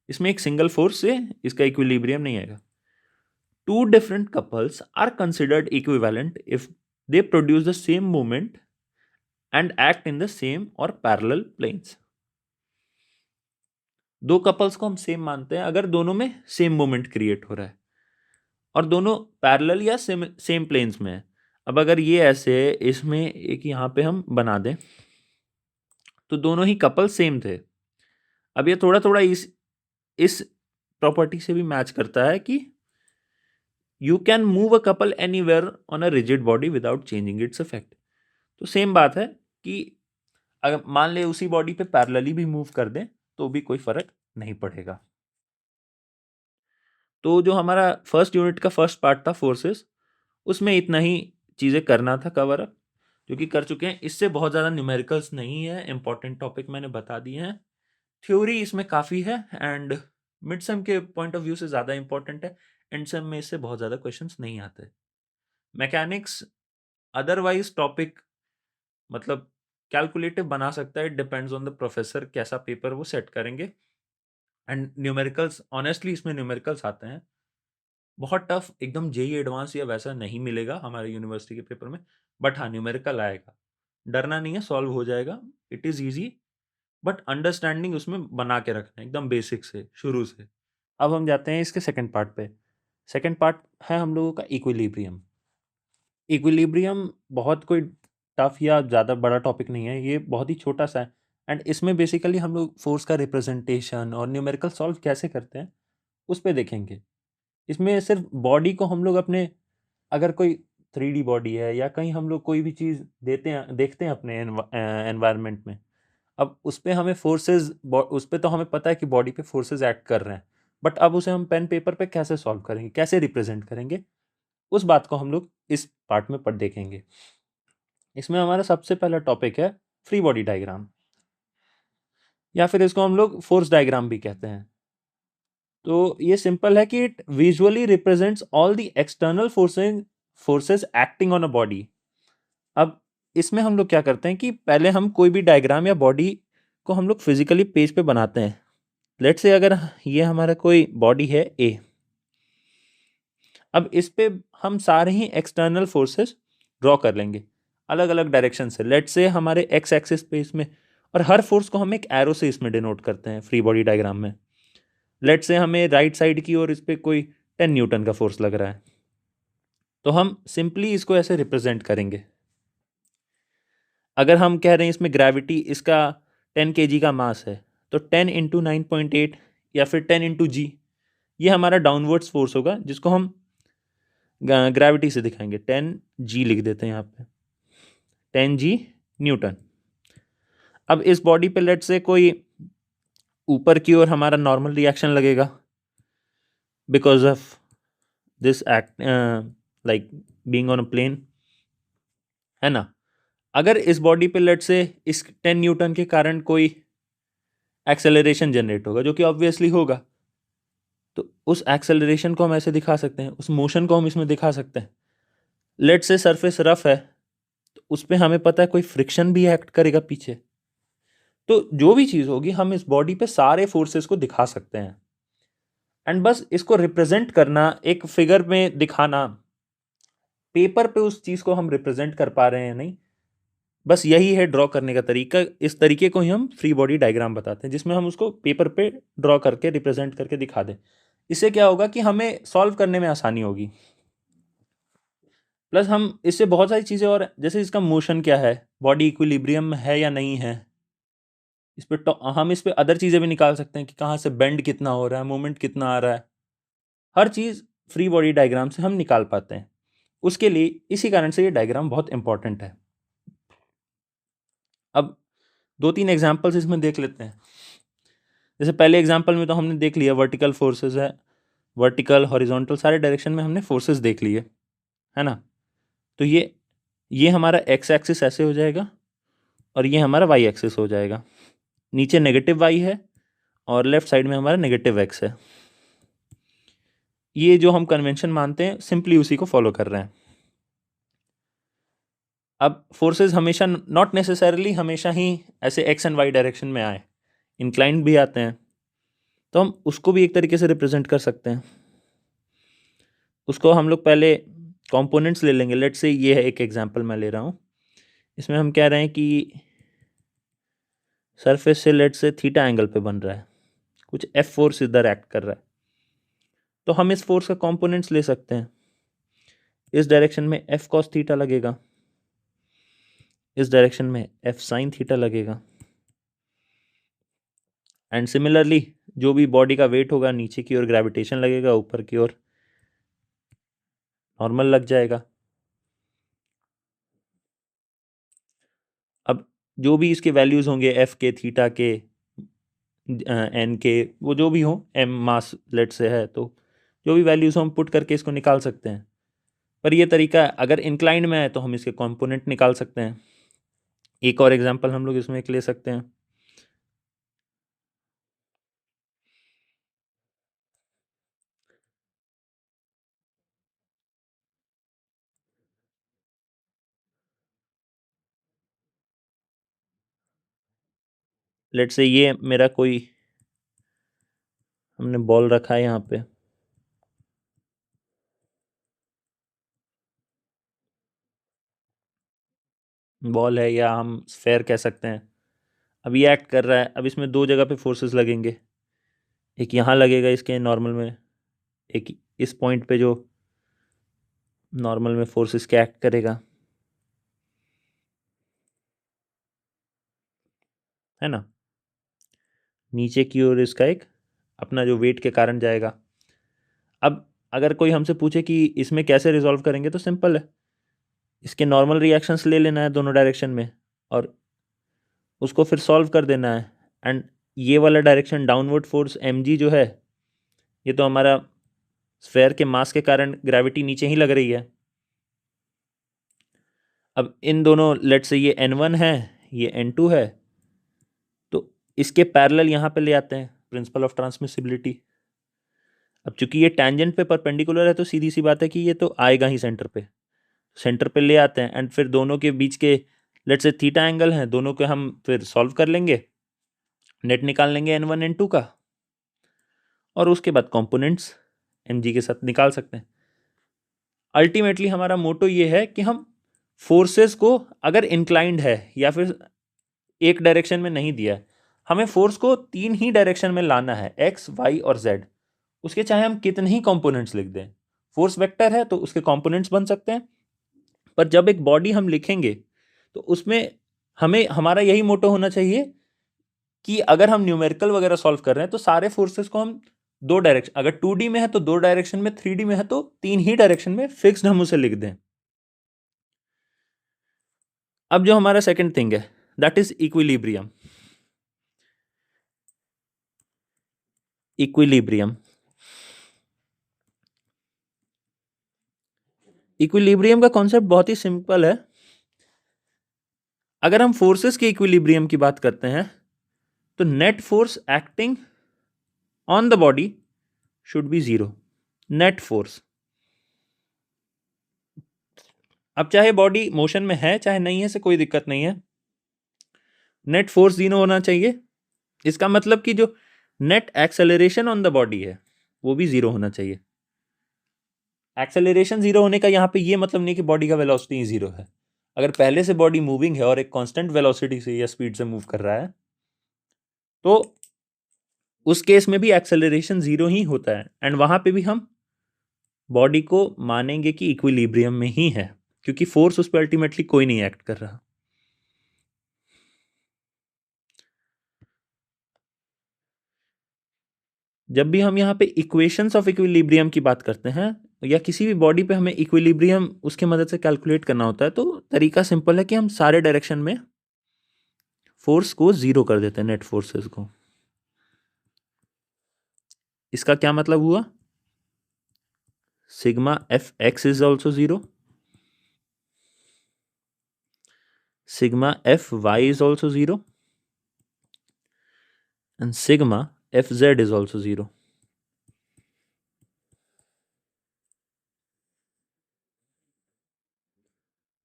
इसमें एक सिंगल फोर्स से इसका इक्विलिब्रियम नहीं आएगा। Two different couples are considered equivalent if they produce the same moment and act in the same or parallel planes. दो कपल्स को हम सेम मानते हैं अगर दोनों में सेम मोमेंट क्रिएट हो रहा है और दोनों पैरेलल या सेम प्लेन्स में है। अब अगर ये ऐसे इसमें एक यहाँ पे हम बना दें तो दोनों ही कपल सेम थे। अब ये थोड़ा थोड़ा इस प्रॉपर्टी से भी मैच करता है कि you can move a couple anywhere on a rigid body without changing its effect. तो सेम बात है कि अगर मान ले उसी बॉडी पे पैरेलली भी मूव कर दें तो भी कोई फर्क नहीं पड़ेगा। तो जो हमारा फर्स्ट यूनिट का फर्स्ट पार्ट था फोर्सेस, उसमें इतना ही चीज़ें करना था कवर अप, जो कि कर चुके हैं। इससे बहुत ज़्यादा न्यूमेरिकल्स नहीं है, इंपॉर्टेंट टॉपिक मैंने बता दिए हैं। थ्योरी इसमें काफ़ी है एंड मिड सेम के पॉइंट ऑफ व्यू से ज़्यादा इंपॉर्टेंट है, एंड सेम में इससे बहुत ज़्यादा क्वेश्चंस नहीं आते। मैकेनिक्स अदरवाइज टॉपिक मतलब कैलकुलेटिव बना सकता है, डिपेंड्स ऑन द प्रोफेसर कैसा पेपर वो सेट करेंगे। एंड न्यूमेरिकल्स ऑनेस्टली इसमें न्यूमेरिकल्स आते हैं बहुत टफ, एकदम जेई एडवांस या वैसा नहीं मिलेगा हमारे यूनिवर्सिटी के पेपर में, बट हाँ न्यूमेरिकल आएगा, डरना नहीं है, सॉल्व हो जाएगा, it is easy, but understanding उसमें बना के रखना है एकदम बेसिक से शुरू से। अब हम जाते हैं इसके सेकंड पार्ट पे। सेकंड पार्ट है हम लोगों का इक्विलिब्रियम। इक्विलिब्रियम बहुत कोई टफ या ज़्यादा बड़ा टॉपिक नहीं है, ये बहुत ही छोटा सा है, एंड इसमें बेसिकली हम लोग फोर्स का रिप्रेजेंटेशन और न्यूमेरिकल सॉल्व कैसे करते हैं उस पर देखेंगे। इसमें सिर्फ बॉडी को हम लोग अपने, अगर कोई 3D बॉडी है या कहीं हम लोग कोई भी चीज़ देते हैं देखते हैं अपने एनवायरनमेंट में, अब उस पे हमें फोर्सेस, उस पे तो हमें पता है कि बॉडी पे फोर्सेस एक्ट कर रहे हैं, बट अब उसे हम पेन पेपर पे कैसे सॉल्व करेंगे, कैसे रिप्रेजेंट करेंगे, उस बात को हम लोग इस पार्ट में पढ़ देखेंगे। इसमें हमारा सबसे पहला टॉपिक है फ्री बॉडी डायग्राम। या फिर इसको हम लोग फोर्स डायग्राम भी कहते हैं। तो ये सिंपल है कि it visually represents all the external forces acting on a body. अब इसमें हम लोग क्या करते हैं कि पहले हम कोई भी डायग्राम या बॉडी को हम लोग फिजिकली पेज पे बनाते हैं। लेट्स से अगर ये हमारा कोई बॉडी है ए, अब इस पे हम सारे ही एक्सटर्नल फोर्सेस ड्रॉ कर लेंगे अलग अलग डायरेक्शन से। लेट्स से हमारे एक्स एक्सिस पे इसमें, और हर फोर्स को हम एक एरो से इसमें डिनोट करते हैं फ्री बॉडी डायग्राम में। लेट्स से हमें राइट साइड की ओर इस पे कोई 10 न्यूटन का फोर्स लग रहा है, तो हम सिंपली इसको ऐसे रिप्रेजेंट करेंगे। अगर हम कह रहे हैं इसमें ग्रेविटी इसका 10 kg का मास है, तो 10 इंटू 9.8 या फिर 10 इंटू जी, ये हमारा डाउनवर्ड्स फोर्स होगा जिसको हम ग्रेविटी से दिखाएंगे। 10 जी लिख देते हैं यहाँ पे, 10 जी न्यूटन। अब इस बॉडी पे लेट से कोई ऊपर की ओर हमारा नॉर्मल रिएक्शन लगेगा because of this act like being on a plane, है ना। अगर इस बॉडी पे लेट से इस 10 न्यूटन के कारण कोई एक्सेलरेशन जनरेट होगा, जो कि ऑब्वियसली होगा, तो उस एक्सेलरेशन को हम ऐसे दिखा सकते हैं, उस मोशन को हम इसमें दिखा सकते हैं। लेट से सरफेस रफ है, तो उस पर हमें पता है कोई फ्रिक्शन भी एक्ट करेगा पीछे। तो जो भी चीज होगी हम इस बॉडी पे सारे फोर्सेस को दिखा सकते हैं। एंड बस इसको रिप्रेजेंट करना, एक फिगर में दिखाना, पेपर पे उस चीज को हम रिप्रेजेंट कर पा रहे हैं नहीं, बस यही है ड्रॉ करने का तरीका। इस तरीके को ही हम फ्री बॉडी डायग्राम बताते हैं, जिसमें हम उसको पेपर पे ड्रॉ करके रिप्रेजेंट करके दिखा दें। इससे क्या होगा कि हमें सॉल्व करने में आसानी होगी। प्लस हम इससे बहुत सारी चीजें, और जैसे इसका मोशन क्या है, बॉडी इक्विलिब्रियम में है या नहीं है, इस पे हम इस पे अदर चीजें भी निकाल सकते हैं कि कहाँ से बेंड कितना हो रहा है, मूवमेंट कितना आ रहा है, हर चीज फ्री बॉडी डायग्राम से हम निकाल पाते हैं। उसके लिए इसी कारण से ये डायग्राम बहुत इंपॉर्टेंट है। अब 2-3 एग्जाम्पल्स इसमें देख लेते हैं। जैसे पहले एग्जाम्पल में तो हमने देख लिया वर्टिकल फोर्सेस है, वर्टिकल हॉरिजॉन्टल सारे डायरेक्शन में हमने फोर्सेस देख लिए, है ना। तो ये हमारा एक्स एक्सिस ऐसे हो जाएगा और ये हमारा वाई एक्सिस हो जाएगा। नीचे नेगेटिव वाई है और लेफ्ट साइड में हमारा नेगेटिव एक्स है। ये जो हम कन्वेंशन मानते हैं सिंपली उसी को फॉलो कर रहे हैं। अब फोर्सेस हमेशा नॉट नेसेसरली हमेशा ही ऐसे एक्स एंड वाई डायरेक्शन में आए, इंक्लाइंड भी आते हैं, तो हम उसको भी एक तरीके से रिप्रेजेंट कर सकते हैं। उसको हम लोग पहले कंपोनेंट्स ले लेंगे। लेट्स से ये है एक एग्जांपल मैं ले रहा हूँ, इसमें हम कह रहे हैं कि सरफेस से लेट्स से थीटा एंगल पे बन रहा है, कुछ एफ फोर्स इधर एक्ट कर रहा है, तो हम इस फोर्स का कंपोनेंट्स ले सकते हैं। इस डायरेक्शन में एफ कॉस थीटा लगेगा, इस डायरेक्शन में एफ साइन थीटा लगेगा, एंड सिमिलरली जो भी बॉडी का वेट होगा नीचे की ओर ग्रेविटेशन लगेगा, ऊपर की ओर नॉर्मल लग जाएगा। अब जो भी इसके वैल्यूज होंगे एफ के, थीटा के, एन के, वो जो भी हो, एम मास लेट से है, तो जो भी वैल्यूज हो हम पुट करके इसको निकाल सकते हैं। पर ये तरीका अगर इंक्लाइंड में है तो हम इसके कंपोनेंट निकाल सकते हैं। एक और एग्जांपल हम लोग इसमें एक ले सकते हैं। लेट से ये मेरा कोई, हमने बॉल रखा है यहाँ पे, बॉल है या हम स्फेयर कह सकते हैं। अब ये एक्ट कर रहा है, अब इसमें दो जगह पे फोर्सेस लगेंगे, एक यहाँ लगेगा इसके नॉर्मल में, एक इस पॉइंट पे जो नॉर्मल में फोर्स इसके एक्ट करेगा, है ना। नीचे की ओर इसका एक अपना जो वेट के कारण जाएगा। अब अगर कोई हमसे पूछे कि इसमें कैसे रिजॉल्व करेंगे, तो सिंपल है, इसके नॉर्मल रिएक्शंस ले लेना है दोनों डायरेक्शन में और उसको फिर सॉल्व कर देना है। एंड ये वाला direction downward force M G जो है, ये तो हमारा स्फेयर के मास के कारण ग्रेविटी नीचे ही लग रही है। अब इन दोनों लेट से ये N1 है, ये N2 है, तो इसके पैरेलल यहाँ पे ले आते हैं प्रिंसिपल ऑफ ट्रांसमिसिबिलिटी। अब चूंकि ये टैंजेंट पे परपेंडिकुलर है तो सीधी सी बात है कि ये तो आएगा ही सेंटर पे ले आते हैं एंड फिर दोनों के बीच के लेट्स से थीटा एंगल हैं, दोनों के हम फिर सॉल्व कर लेंगे, नेट निकाल लेंगे n1 n2 का, और उसके बाद कंपोनेंट्स mg के साथ निकाल सकते हैं। अल्टीमेटली हमारा मोटो ये है कि हम फोर्सेस को अगर इंक्लाइंड है या फिर एक डायरेक्शन में नहीं दिया है, हमें फोर्स को तीन ही डायरेक्शन में लाना है, एक्स वाई और जेड। उसके चाहे हम कितने ही कंपोनेंट्स लिख दें, फोर्स वेक्टर है तो उसके कंपोनेंट्स बन सकते हैं। पर जब एक बॉडी हम लिखेंगे तो उसमें हमें हमारा यही मोटो होना चाहिए कि अगर हम न्यूमेरिकल वगैरह सॉल्व कर रहे हैं तो सारे फोर्सेस को हम दो डायरेक्शन, अगर 2D में है तो दो डायरेक्शन में, 3D में है तो तीन ही डायरेक्शन में फिक्स्ड हम उसे लिख दें। अब जो हमारा सेकंड थिंग है that is equilibrium. Equilibrium equilibrium का कॉन्सेप्ट बहुत ही सिंपल है। अगर हम फोर्सेस के इक्विलिब्रियम की बात करते हैं तो net force acting on the body should be zero. Net force, अब चाहे बॉडी मोशन में है चाहे नहीं है, से कोई दिक्कत नहीं है, नेट फोर्स जीरो होना चाहिए। इसका मतलब कि जो net acceleration on the body है वो भी जीरो होना चाहिए। एक्सेलरेशन जीरो होने का यहां पे ये मतलब नहीं कि बॉडी का वेलोसिटी जीरो है। अगर पहले से बॉडी मूविंग है और एक कांस्टेंट वेलोसिटी से या स्पीड से मूव कर रहा है तो उस केस में भी एक्सेलरेशन जीरो ही होता है एंड वहां पे भी हम बॉडी को मानेंगे कि इक्विलिब्रियम में ही है, क्योंकि फोर्स उस पर अल्टीमेटली कोई नहीं एक्ट कर रहा। जब भी हम यहाँ पे इक्वेशंस ऑफ इक्विलिब्रियम की बात करते हैं या किसी भी बॉडी पे हमें इक्विलिब्रियम उसके मदद से कैलकुलेट करना होता है तो तरीका सिंपल है कि हम सारे डायरेक्शन में फोर्स को जीरो कर देते हैं, नेट फोर्सेस को। इसका क्या मतलब हुआ? Sigma F x is also zero, sigma fy is also 0 and sigma fz is also 0.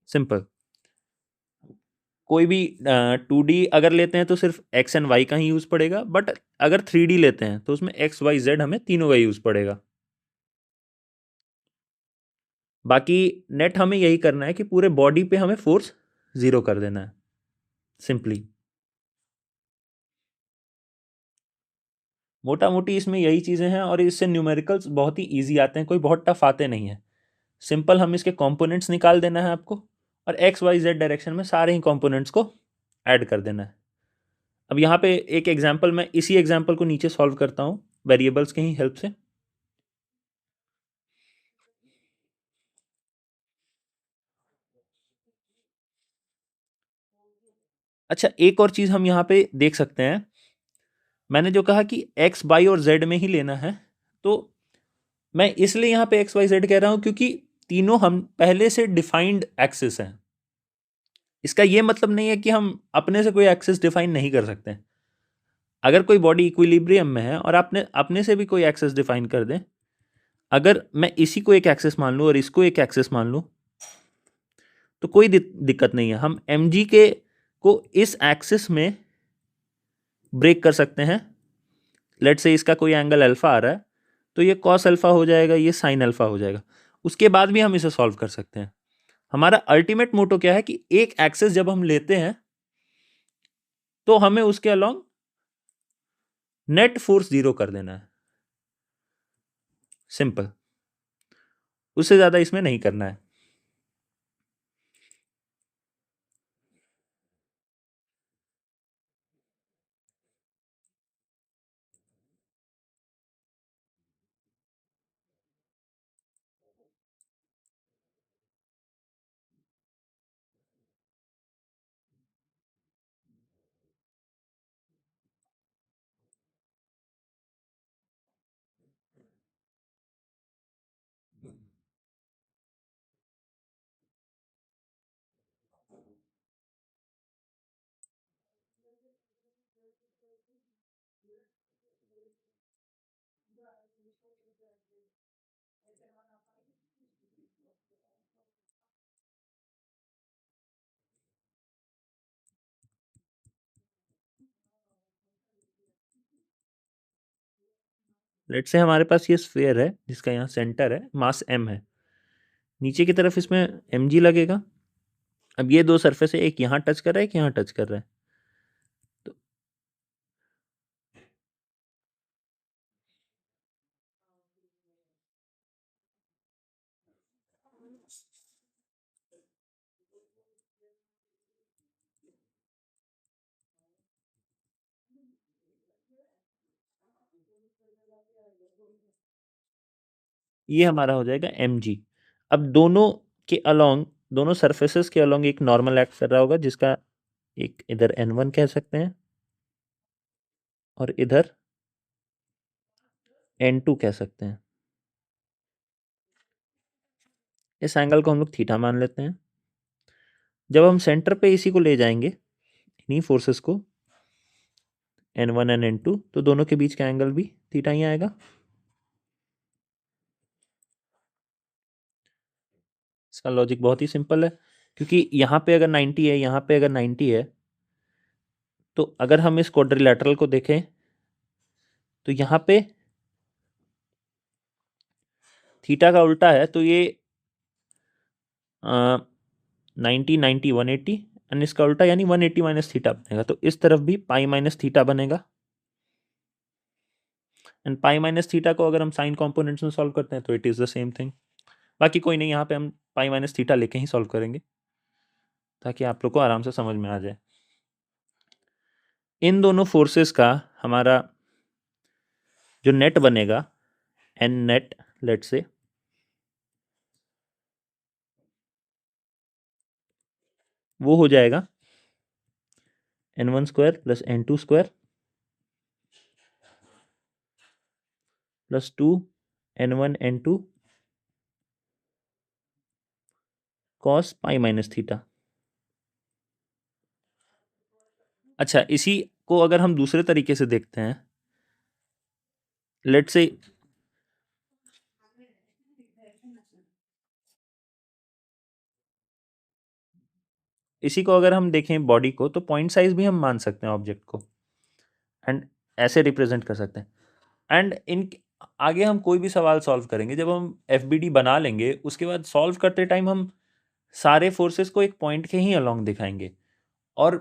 Simple. कोई भी 2D अगर लेते हैं तो सिर्फ x एंड y का ही यूज पड़ेगा, बट अगर 3D लेते हैं तो उसमें x y z हमें तीनों का यूज पड़ेगा। बाकी नेट हमें यही करना है कि पूरे बॉडी पे हमें फोर्स जीरो कर देना है सिंपली। मोटा मोटी इसमें यही चीजें हैं और इससे न्यूमेरिकल्स बहुत ही इजी आते हैं, कोई बहुत टफ आते नहीं है। सिंपल हम इसके कंपोनेंट्स निकाल देना है आपको और एक्स वाई जेड डायरेक्शन में सारे ही कंपोनेंट्स को ऐड कर देना है। अब यहाँ पे एक एग्जांपल, मैं इसी एग्जांपल को नीचे सॉल्व करता हूँ वेरिएबल्स के ही हेल्प से। अच्छा, एक और चीज हम यहाँ पे देख सकते हैं, मैंने जो कहा कि एक्स वाई और जेड में ही लेना है, तो मैं इसलिए यहाँ पे एक्स वाई जेड कह रहा हूँ क्योंकि तीनों हम पहले से डिफाइंड एक्सिस हैं। इसका ये मतलब नहीं है कि हम अपने से कोई एक्सिस डिफाइन नहीं कर सकते। अगर कोई बॉडी इक्विलिब्रियम में है और आपने अपने से भी कोई एक्सिस डिफाइन कर दें, अगर मैं इसी को एक एक्सिस मान लूँ और इसको एक एक्सिस मान लूँ तो कोई दिक्कत नहीं है। हम एम जी के को इस एक्सिस में ब्रेक कर सकते हैं। लेट से इसका कोई एंगल अल्फा आ रहा है तो ये कॉस अल्फा हो जाएगा, ये साइन अल्फा हो जाएगा। उसके बाद भी हम इसे सॉल्व कर सकते हैं। हमारा अल्टीमेट मोटो क्या है कि एक एक्सिस जब हम लेते हैं तो हमें उसके अलोंग नेट फोर्स जीरो कर देना है, सिंपल। उससे ज्यादा इसमें नहीं करना है। लेट्स से हमारे पास ये स्फीयर है जिसका यहाँ सेंटर है, मास m है, नीचे की तरफ इसमें mg लगेगा। अब ये दो सरफेस है, एक यहाँ टच कर रहा है, एक यहाँ टच कर रहा है, तो ये हमारा हो जाएगा mg। अब दोनों के अलोंग, दोनों सरफेसेस के अलोंग एक नॉर्मल एक्ट कर रहा होगा जिसका एक इधर n1 कह सकते हैं और इधर n2 कह सकते हैं। इस एंगल को हम लोग थीटा मान लेते हैं। जब हम सेंटर पे इसी को ले जाएंगे, इन्हीं फोर्सेस को, n1 एंड n2, तो दोनों के बीच का एंगल भी थीटा ही आएगा। इसका लॉजिक बहुत ही सिंपल है, क्योंकि यहाँ पे अगर 90 है, यहाँ पे अगर 90 है, तो अगर हम इस क्वाड्रिलेटरल को देखें तो यहाँ पे थीटा का उल्टा है, तो ये 90 90 180 एंड इसका उल्टा यानी 180 माइनस थीटा बनेगा। तो इस तरफ भी पाई माइनस थीटा बनेगा, एंड पाई माइनस थीटा को अगर हम साइन कॉम्पोनेंट्स में सॉल्व करते हैं तो it is the same thing. बाकी कोई नहीं, यहाँ पे हम पाई माइनस थीटा लेके ही सॉल्व करेंगे ताकि आप लोग को आराम से समझ में आ जाए। इन दोनों फोर्सेस का हमारा जो नेट बनेगा, एन नेट लेट से, वो हो जाएगा n1 square plus n2 square plus 2 n1 n2 cos pi minus theta. अच्छा, इसी को अगर हम दूसरे तरीके से देखते हैं, लेट से इसी को अगर हम देखें बॉडी को, तो पॉइंट साइज भी हम मान सकते हैं ऑब्जेक्ट को, एंड ऐसे रिप्रेजेंट कर सकते हैं। एंड इन आगे हम कोई भी सवाल सॉल्व करेंगे, जब हम FBD बना लेंगे उसके बाद सॉल्व करते टाइम हम सारे फोर्सेस को एक पॉइंट के ही अलोंग दिखाएंगे, और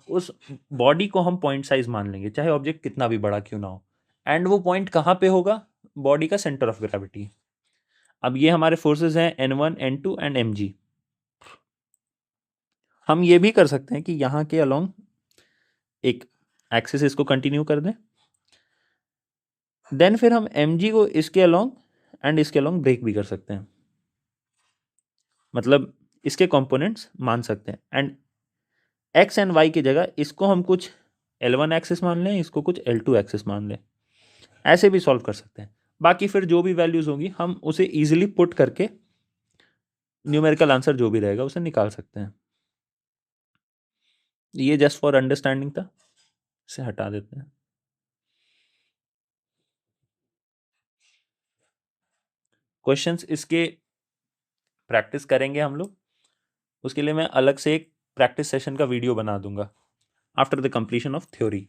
उस बॉडी को हम पॉइंट साइज मान लेंगे, चाहे ऑब्जेक्ट कितना भी बड़ा क्यों ना हो। एंड वो पॉइंट कहाँ पे होगा? बॉडी का सेंटर ऑफ ग्रेविटी। अब ये हमारे फोर्सेस हैं n1 n2 एंड mg। हम ये भी कर सकते हैं कि यहाँ के अलोंग एक एक्सिस इसको कंटिन्यू कर दें, देन फिर हम mg को इसके अलोंग एंड इसके अलोंग ब्रेक भी कर सकते हैं, मतलब इसके कंपोनेंट्स मान सकते हैं। एंड x एंड y की जगह इसको हम कुछ L1 एक्सिस मान लें, इसको कुछ L2 एक्सिस मान लें, ऐसे भी सॉल्व कर सकते हैं। बाकी फिर जो भी वैल्यूज होंगी हम उसे इजीली पुट करके न्यूमेरिकल आंसर जो भी रहेगा उसे निकाल सकते हैं। ये जस्ट फॉर अंडरस्टैंडिंग था, इसे हटा देते हैं। क्वेश्चंस इसके प्रैक्टिस करेंगे हम लोग, उसके लिए मैं अलग से एक प्रैक्टिस सेशन का वीडियो बना दूंगा after the completion of theory.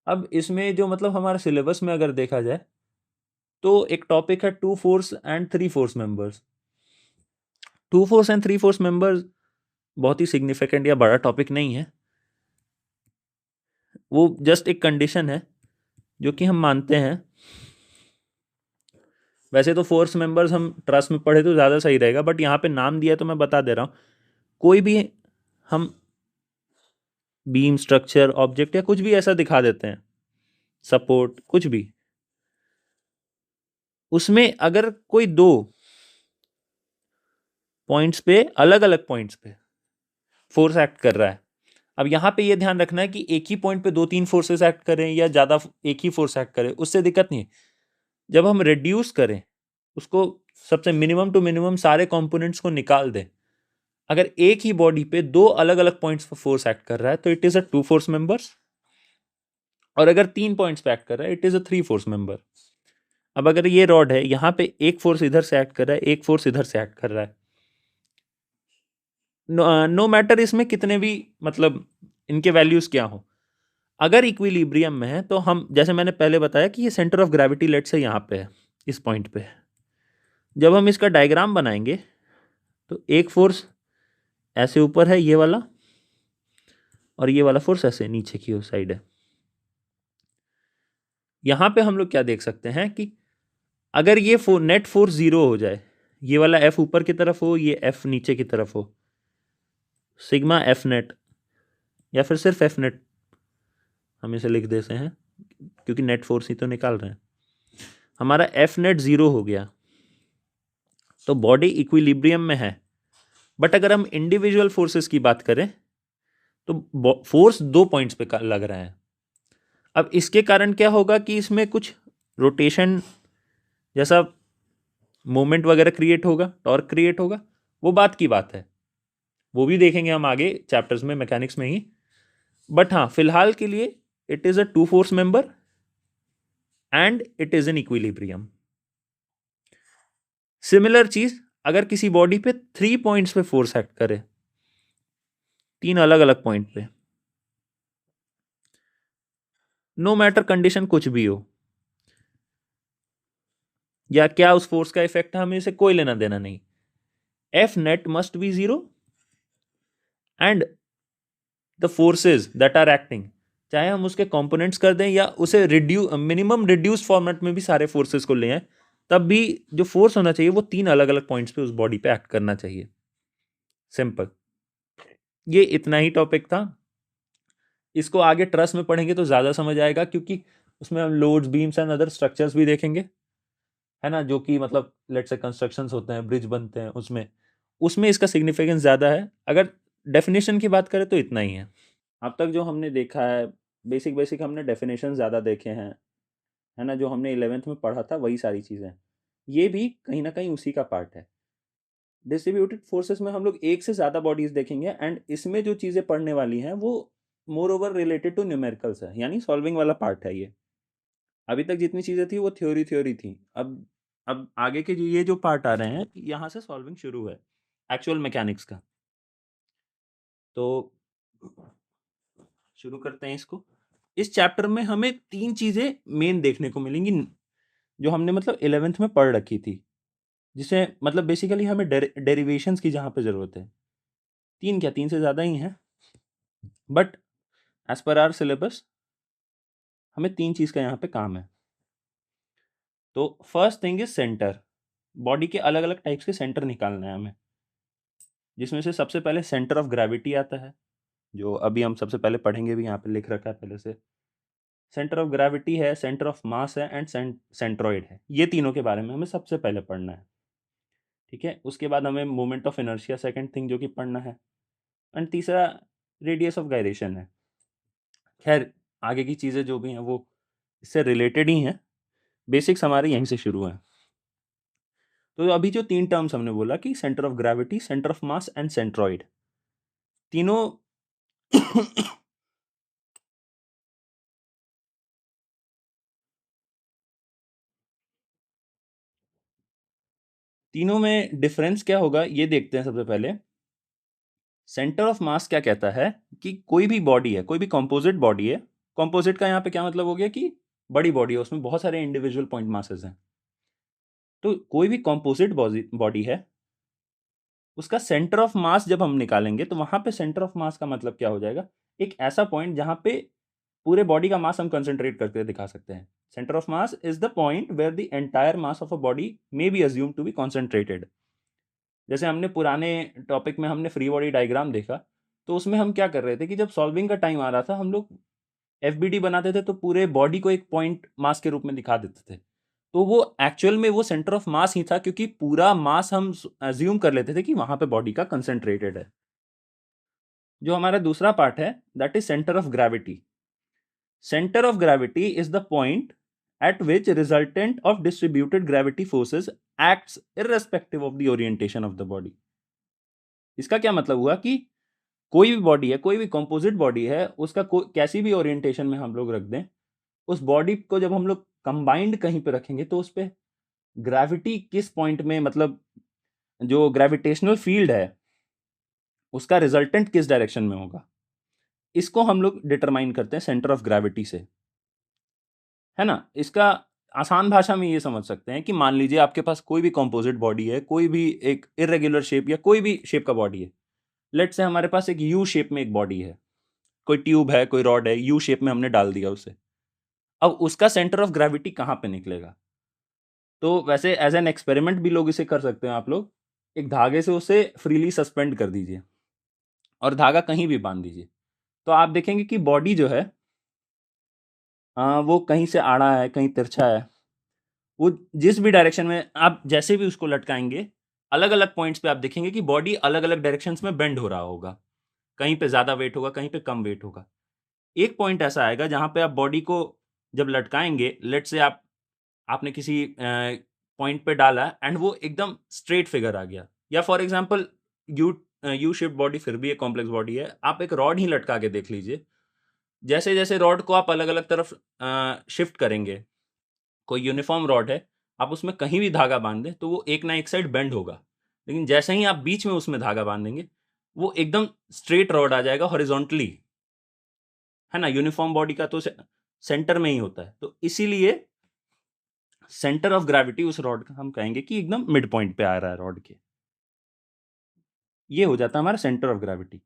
अब इसमें जो मतलब हमारा सिलेबस में अगर देखा जाए तो एक टॉपिक है 2 force and 3 force members. 2 force and 3 force members बहुत ही सिग्निफिकेंट या बड़ा टॉपिक नहीं है, वो जस्ट एक कंडीशन है जो कि हम मानते हैं। वैसे तो फोर्स मेंबर्स हम ट्रस्ट में पढ़े तो ज़्यादा सही रहेगा, बट यहाँ पे नाम दिया है तो मैं बता दे रहा हूँ। कोई भी हम बीम, स्ट्रक्चर, ऑब्जेक्ट या कुछ भी ऐसा दिखा देते हैं, सपोर्ट, कुछ भी, उसमें अगर कोई दो पॉइंट्स पे, अलग अलग पॉइंट्स पे फोर्स एक्ट कर रहा है। अब यहाँ पे ये ध्यान रखना है कि एक ही पॉइंट पे 2-3 फोर्सेस एक्ट करें या ज़्यादा एक ही फोर्स एक्ट करें, उससे दिक्कत नहीं है। जब हम रिड्यूस करें उसको, सबसे मिनिमम टू मिनिमम सारे कंपोनेंट्स को निकाल दें, अगर एक ही बॉडी पे दो अलग अलग पॉइंट्स पर फोर्स एक्ट कर रहा है तो it is a two force members, और अगर 3 पॉइंट्स पे एक्ट कर रहा है it is a 3 force member. अब अगर ये रॉड है, यहां पे एक फोर्स इधर से एक्ट कर रहा है, एक फोर्स इधर से एक्ट कर रहा है, नो मैटर इसमें कितने भी मतलब इनके वैल्यूज क्या हो, अगर इक्विलिब्रियम में है तो हम, जैसे मैंने पहले बताया कि ये सेंटर ऑफ ग्रेविटी लेट से यहाँ पे है, इस पॉइंट पे, जब हम इसका डायग्राम बनाएंगे तो एक फोर्स ऐसे ऊपर है ये वाला, और ये वाला फोर्स ऐसे नीचे की उस साइड है। यहां पे हम लोग क्या देख सकते हैं कि अगर ये नेट फोर्स 0 हो जाए, ये वाला एफ ऊपर की तरफ हो, ये एफ नीचे की तरफ हो, सिग्मा एफ नेट या फिर सिर्फ एफ नेट हम इसे लिख देते हैं क्योंकि नेट फोर्स ही तो निकाल रहे हैं, हमारा एफ नेट 0 हो गया तो बॉडी इक्विलिब्रियम में है। बट अगर हम इंडिविजुअल फोर्सेस की बात करें तो फोर्स 2 पॉइंट्स पे लग रहा है। अब इसके कारण क्या होगा कि इसमें कुछ रोटेशन जैसा मोमेंट वगैरह क्रिएट होगा, टॉर्क क्रिएट होगा, वो बात की बात है, वो भी देखेंगे हम आगे चैप्टर्स में, मैकेनिक्स में ही। बट हाँ, फिलहाल के लिए it is a two force member and it is in equilibrium. Similar चीज अगर किसी बॉडी पे 3 पॉइंट्स पे फोर्स एक्ट करे, 3 अलग अलग पॉइंट पे, नो मैटर कंडीशन कुछ भी हो या क्या उस फोर्स का इफेक्ट है, हमें इसे कोई लेना देना नहीं, F net must be 0 and the forces that are acting, चाहे हम उसके कंपोनेंट्स कर दें या उसे मिनिमम रिड्यूस फॉर्मेट में भी सारे फोर्सेस को ले आए, तब भी जो फोर्स होना चाहिए वो 3 अलग अलग पॉइंट्स पे उस बॉडी पे एक्ट करना चाहिए। सिंपल, ये इतना ही टॉपिक था। इसको आगे ट्रस में पढ़ेंगे तो ज्यादा समझ आएगा क्योंकि उसमें हम loads, beams and other structures भी देखेंगे, है ना, जो कि मतलब लेट्स से कंस्ट्रक्शंस होते हैं, ब्रिज बनते हैं, उसमें उसमें इसका सिग्निफिकेंस ज्यादा है। अगर डेफिनेशन की बात करें तो इतना ही है। अब तक जो हमने देखा है, बेसिक बेसिक हमने डेफिनेशन ज़्यादा देखे हैं, है ना, जो हमने 11th में पढ़ा था वही सारी चीज़ें, ये भी कहीं ना कहीं उसी का पार्ट है। डिस्ट्रीब्यूटेड फोर्सेस में हम लोग एक से ज़्यादा बॉडीज देखेंगे एंड इसमें जो चीज़ें पढ़ने वाली हैं वो moreover related to numericals है, यानी सॉल्विंग वाला पार्ट है ये। अभी तक जितनी चीज़ें थी वो थ्योरी थ्योरी थी, अब आगे के ये जो पार्ट आ रहे हैं यहाँ से सॉल्विंग शुरू है एक्चुअल मैकेनिक्स का। तो शुरू करते हैं इसको। इस चैप्टर में हमें 3 चीजें मेन देखने को मिलेंगी जो हमने मतलब 11th में पढ़ रखी थी, जिसे मतलब बेसिकली हमें डेरिवेशंस की जहां पे जरूरत है। 3 क्या, 3 से ज्यादा ही हैं, but as per our syllabus हमें 3 चीज का यहाँ पे काम है। तो first thing is centre, body के अलग अलग टाइप्स के सेंटर निकालना है हमें, जिसमें से सबसे पहले सेंटर ऑफ ग्रेविटी आता है, जो अभी हम सबसे पहले पढ़ेंगे भी, यहाँ पे लिख रखा है पहले से। सेंटर ऑफ ग्रेविटी है, सेंटर ऑफ मास है एंड सेंट्रॉइड है, ये तीनों के बारे में हमें सबसे पहले पढ़ना है। ठीक है, उसके बाद हमें moment of inertia second thing जो कि पढ़ना है, एंड तीसरा रेडियस ऑफ गायरेशन है। खैर आगे की चीज़ें जो भी हैं वो इससे रिलेटेड ही हैं, बेसिक्स हमारे यहीं से शुरू हैं। तो अभी जो 3 टर्म्स हमने बोला कि centre of gravity, centre of mass and centroid, तीनों तीनों में डिफरेंस क्या होगा ये देखते हैं। सबसे पहले सेंटर ऑफ मास क्या कहता है कि कोई भी बॉडी है, कोई भी कंपोजिट बॉडी है, कंपोजिट का यहाँ पे क्या मतलब हो गया कि बड़ी बॉडी है, उसमें बहुत सारे इंडिविजुअल पॉइंट मासेस हैं। तो कोई भी कंपोजिट बॉडी है, उसका सेंटर ऑफ मास जब हम निकालेंगे तो वहां पे सेंटर ऑफ मास का मतलब क्या हो जाएगा, एक ऐसा पॉइंट जहां पे पूरे बॉडी का मास हम कंसंट्रेट करके दिखा सकते हैं। Centre of mass is the point where the entire mass of a body may be assumed to be concentrated. जैसे हमने पुराने टॉपिक में हमने फ्री बॉडी डायग्राम देखा, तो उसमें हम क्या कर रहे थे कि जब सॉल्विंग का टाइम आ रहा था हम लोग एफबीडी बनाते थे तो पूरे बॉडी को एक पॉइंट मास के रूप में दिखा देते थे। तो वो एक्चुअल में वो सेंटर ऑफ मास ही था, क्योंकि पूरा मास हम अज्यूम कर लेते थे कि वहां पे बॉडी का कंसेंट्रेटेड है। जो हमारा दूसरा पार्ट है that is centre of gravity. Centre of gravity is the point at which resultant of distributed gravity forces acts irrespective of the orientation of the body. इसका क्या मतलब हुआ कि कोई भी बॉडी है, कोई भी कंपोजिट बॉडी है, उसका कैसी भी ओरिएंटेशन में हम लोग रख दें, उस बॉडी को जब हम लोग कंबाइंड कहीं पे रखेंगे तो उस पे ग्रेविटी किस पॉइंट में, मतलब जो ग्रेविटेशनल फील्ड है उसका रिजल्टेंट किस डायरेक्शन में होगा, इसको हम लोग डिटरमाइन करते हैं सेंटर ऑफ ग्रेविटी से, है ना। इसका आसान भाषा में ये समझ सकते हैं कि मान लीजिए आपके पास कोई भी कंपोजिट बॉडी है, कोई भी एक इरेगुलर शेप या कोई भी शेप का बॉडी है। लेट्स से हमारे पास एक यू शेप में एक बॉडी है, कोई ट्यूब है, कोई रॉड है, यू शेप में हमने डाल दिया उसे। अब उसका सेंटर ऑफ ग्रेविटी कहाँ पे निकलेगा? तो वैसे एज एन एक्सपेरिमेंट भी लोग इसे कर सकते हैं। आप लोग एक धागे से उसे फ्रीली सस्पेंड कर दीजिए और धागा कहीं भी बांध दीजिए, तो आप देखेंगे कि बॉडी जो है वो कहीं से आड़ा है, कहीं तिरछा है। वो जिस भी डायरेक्शन में आप जैसे भी उसको लटकाएंगे, अलग अलग पॉइंट्स पे आप देखेंगे कि बॉडी अलग अलग डायरेक्शंस में बेंड हो रहा होगा। कहीं पे ज़्यादा वेट होगा, कहीं पे कम वेट होगा। एक पॉइंट ऐसा आएगा जहाँ पे आप बॉडी को जब लटकाएंगे, लेट्स से आपने किसी पॉइंट पे डाला एंड वो एकदम स्ट्रेट फिगर आ गया, या for example you U shape body फिर भी एक कॉम्प्लेक्स बॉडी है, आप एक रॉड ही लटका के देख लीजिए। जैसे जैसे रॉड को आप अलग अलग तरफ शिफ्ट करेंगे, कोई यूनिफॉर्म रॉड है, आप उसमें कहीं भी धागा बांध दें तो वो एक ना एक साइड बेंड होगा। लेकिन जैसे ही आप बीच में उसमें धागा बांधेंगे, वो एकदम स्ट्रेट रॉड आ जाएगा हॉरिजॉन्टली, है ना। यूनिफॉर्म बॉडी का तो सेंटर में ही होता है, तो इसीलिए सेंटर ऑफ ग्रेविटी उस रॉड का हम कहेंगे कि एकदम मिड पॉइंट पे आ रहा है रॉड के। ये हो जाता है हमारा सेंटर ऑफ ग्रेविटी।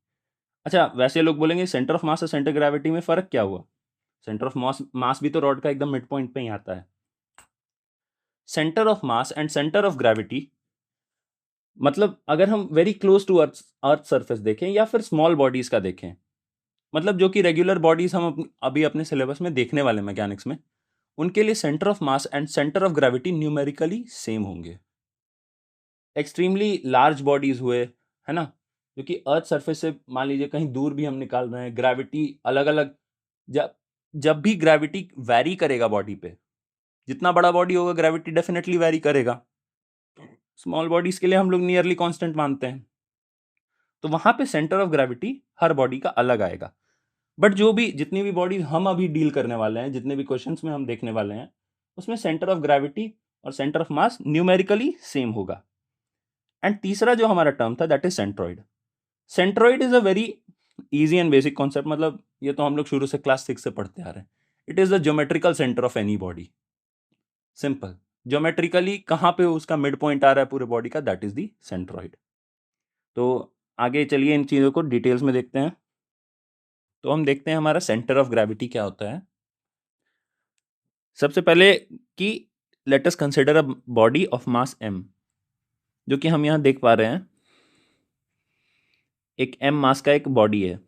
अच्छा, वैसे लोग बोलेंगे सेंटर ऑफ मास और सेंटर ग्रेविटी में फर्क क्या हुआ? सेंटर ऑफ मास भी तो रॉड का एकदम मिड पॉइंट पे ही आता है। Centre of mass and centre of gravity, मतलब अगर हम very close to earth surface देखें या फिर स्मॉल बॉडीज का देखें, मतलब जो कि रेगुलर बॉडीज हम अभी अपने सिलेबस में देखने वाले मैकेनिक्स में, उनके लिए centre of mass and centre of gravity numerically same होंगे। एक्सट्रीमली लार्ज बॉडीज हुए, है ना, जो कि अर्थ सरफेस से मान लीजिए कहीं दूर भी हम निकाल रहे हैं, ग्रेविटी अलग अलग, जब जब भी ग्रेविटी वैरी करेगा बॉडी पे, जितना बड़ा बॉडी होगा ग्रेविटी डेफिनेटली वैरी करेगा। स्मॉल बॉडीज के लिए हम लोग नियरली कांस्टेंट मानते हैं, तो वहां पे centre of gravity her body का अलग आएगा। बट जो भी जितनी भी बॉडीज हम अभी डील करने वाले हैं, जितने भी क्वेश्चंस में हम देखने वाले हैं, उसमें सेंटर ऑफ ग्रेविटी और centre of mass numerically same होगा। एंड तीसरा जो हमारा टर्म था that is centroid. Centroid is a very easy and basic concept, मतलब ये तो हम लोग शुरू से क्लास 6 से पढ़ते आ रहे हैं। It is the geometrical centre of any body. Simple, geometrically कहाँ पे उसका मिड पॉइंट आ रहा है पूरे बॉडी का, दैट इज द सेंट्रॉइड। तो आगे चलिए इन चीज़ों को डिटेल्स में देखते हैं। तो हम देखते हैं हमारा सेंटर ऑफ ग्रेविटी क्या होता है। सबसे पहले कि let us consider a body of mass m, जो कि हम यहाँ देख पा रहे हैं। एक m मास का एक बॉडी है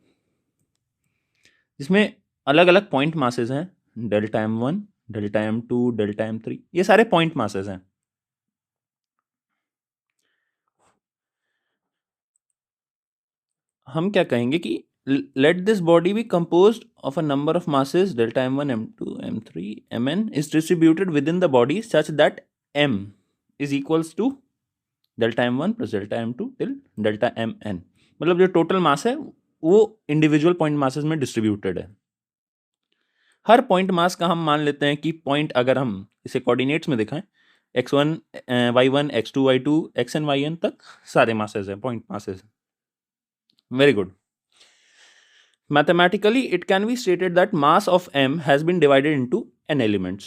जिसमें अलग अलग पॉइंट मासेस हैं, delta m1, delta m2, delta m3, ये सारे पॉइंट मासेस हैं। हम क्या कहेंगे कि let this body be composed of a number of masses delta m1, m2, m3, mn is distributed within the body such that m is equals to delta m1 plus delta m2 till delta mn। मतलब जो टोटल मास है वो इंडिविजुअल पॉइंट मासेस में डिस्ट्रीब्यूटेड है। हर पॉइंट मास का हम मान लेते हैं कि पॉइंट, अगर हम इसे कोऑर्डिनेट्स में दिखाएं, x1 y1 x2 y2 xn yn तक सारे मासेस हैं, point masses. Very good. Mathematically, it can be stated that mass of m has been divided into n elements.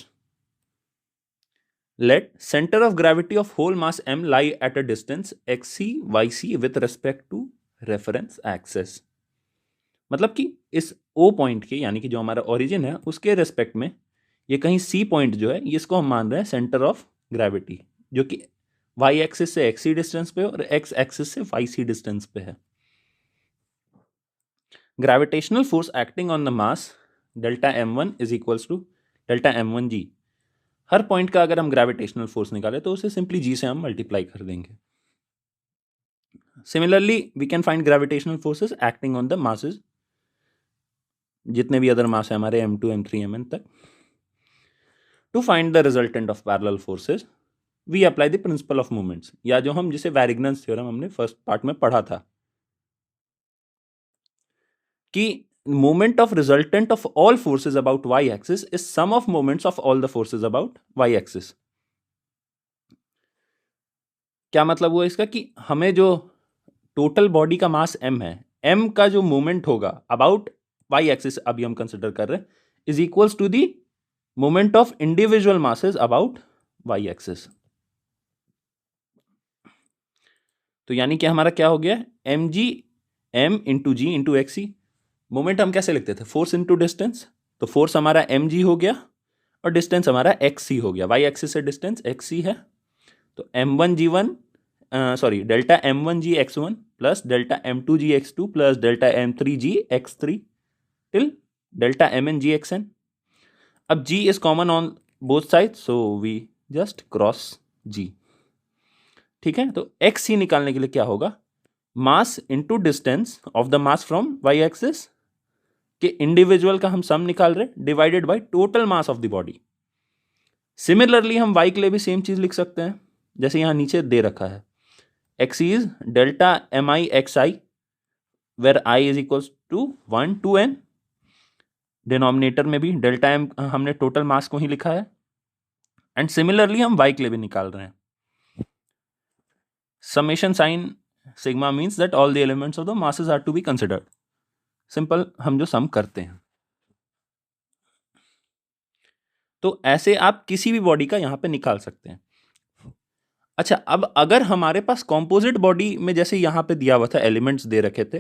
Let center of gravity of whole mass m lie at a distance xc yc with respect to reference axis। मतलब कि इस O पॉइंट के, यानी कि जो हमारा ओरिजिन है, उसके रेस्पेक्ट में ये कहीं C पॉइंट जो है, इसको हम मान रहे हैं सेंटर ऑफ ग्रेविटी, जो कि y एक्सिस से xc डिस्टेंस पे और x एक्सिस से yc डिस्टेंस पे है। Gravitational force acting on the mass delta m1 is equals to delta m1g। Her point का अगर हम ग्रेविटेशनल फोर्स निकालें तो उसे सिंपली g से हम मल्टीप्लाई कर देंगे। Similarly we can find gravitational forces acting on the masses, जितने भी अदर मास है हमारे m2 m3 mn तक। To find the resultant of parallel forces we apply the principle of moments, या जो हम जिसे वैरिग्नन्स थ्योरम हमने फर्स्ट पार्ट में पढ़ा था, कि moment of resultant of all forces about y axis is sum of moments of all the forces about y axis. क्या मतलब हुआ इसका कि हमें जो टोटल बॉडी का मास m है, m का जो मोमेंट होगा अबाउट y एक्सिस अभी हम कंसिडर कर रहे हैं is equals to the moment of individual masses about y axis. तो यानी कि हमारा क्या हो गया, m g m into g into x. Moment हम कैसे लिखते थे, फोर्स इंटू डिस्टेंस. तो फोर्स हमारा एम जी हो गया और डिस्टेंस हमारा एक्स सी हो गया. वाई एक्सिस से डिस्टेंस एक्स सी है. तो m one g one sorry delta m one g x one plus delta m two g x two plus delta m three g x three till delta m n g x n. अब g is common on both side so we just cross g. ठीक है. तो एक्स सी निकालने के लिए क्या होगा, mass into distance of the mass from Y axis कि इंडिविजुअल का हम सम निकाल रहे divided by total mass of the body. Similarly हम y के लिए भी सेम चीज लिख सकते हैं जैसे यहां नीचे दे रखा है. x is delta M I x I where i is equals to 1 to n. Denominator में भी डेल्टा m हमने टोटल मास को ही लिखा है. एंड सिमिलरली हम y के लिए भी निकाल रहे हैं. Summation sign sigma means that all the elements of the masses are to be considered. Simple हम जो सम करते हैं. तो ऐसे आप किसी भी बॉडी का यहां पे निकाल सकते हैं. अच्छा, अब अगर हमारे पास कॉम्पोजिट बॉडी में जैसे यहां पे दिया हुआ था एलिमेंट्स दे रखे थे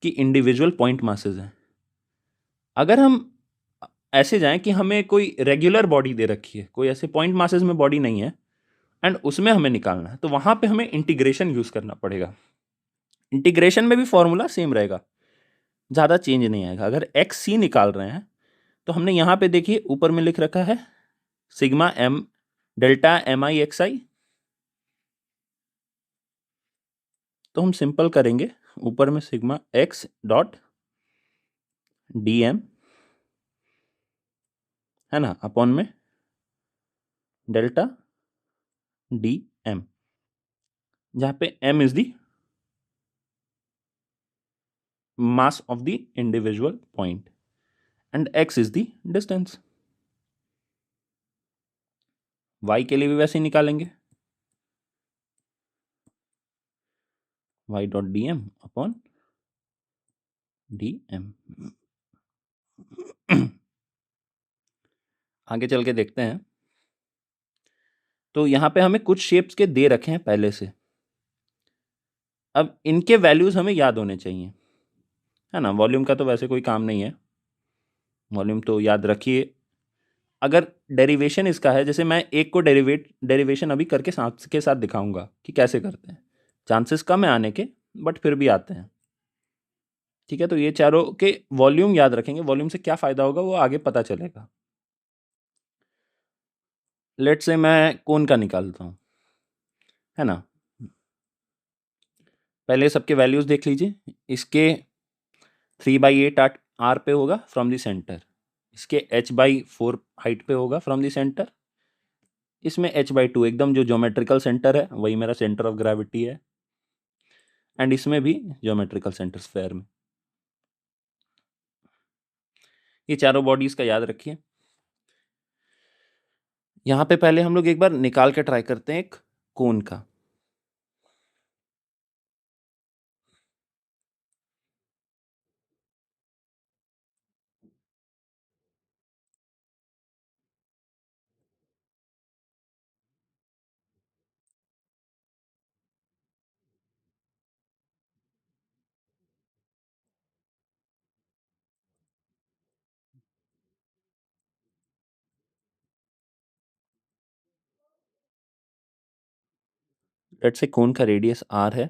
कि इंडिविजुअल पॉइंट मासेस हैं. अगर हम ऐसे जाएं कि हमें कोई रेगुलर बॉडी दे रखी है, कोई ऐसे पॉइंट मासेस में बॉडी नहीं है एंड उसमें हमें निकालना है, तो वहां पे हमें इंटीग्रेशन यूज करना पड़ेगा. इंटीग्रेशन में भी फॉर्मूला सेम रहेगा, ज्यादा चेंज नहीं आएगा. अगर एक्स सी निकाल रहे हैं तो हमने यहां पे देखिए ऊपर में लिख रखा है sigma M delta M I x I. तो हम सिंपल करेंगे, ऊपर में sigma X dot D M है ना अपॉन में डेल्टा डी एम, जहां पे M is the mass of the individual point and X is the distance. Y के लिए भी वैसे ही निकालेंगे, Y dot D M upon D M. आगे चल के देखते हैं. तो यहां पे हमें कुछ शेप्स के दे रखे हैं पहले से. अब इनके वैल्यूज हमें याद होने चाहिए, है ना. वॉल्यूम का तो वैसे कोई काम नहीं है, वॉल्यूम तो याद रखिए. अगर डेरिवेशन इसका है, जैसे मैं एक को डेरिवेशन अभी करके साथ के साथ दिखाऊंगा कि कैसे करते हैं. चांसेस कम है आने के, बट फिर भी आते हैं. ठीक है. तो ये चारों के वॉल्यूम याद रखेंगे. वॉल्यूम से क्या फायदा होगा वो आगे पता चलेगा. लेट से मैं कोन का निकालता हूं, है ना. पहले सबके वैल्यूज देख लीजिए. इसके 3/8 आर पे होगा फ्रॉम द सेंटर. इसके h/4 हाइट पे होगा फ्रॉम द सेंटर. इसमें h/2 एकदम जो ज्योमेट्रिकल सेंटर है वही मेरा सेंटर ऑफ ग्रेविटी है. एंड इसमें भी ज्योमेट्रिकल सेंटर स्फेयर में. ये चारों बॉडीज का याद रखिए. यहां पे पहले हम लोग एक बार निकाल के ट्राई करते हैं एक कोन का. लेट्स से कोन का रेडियस r है,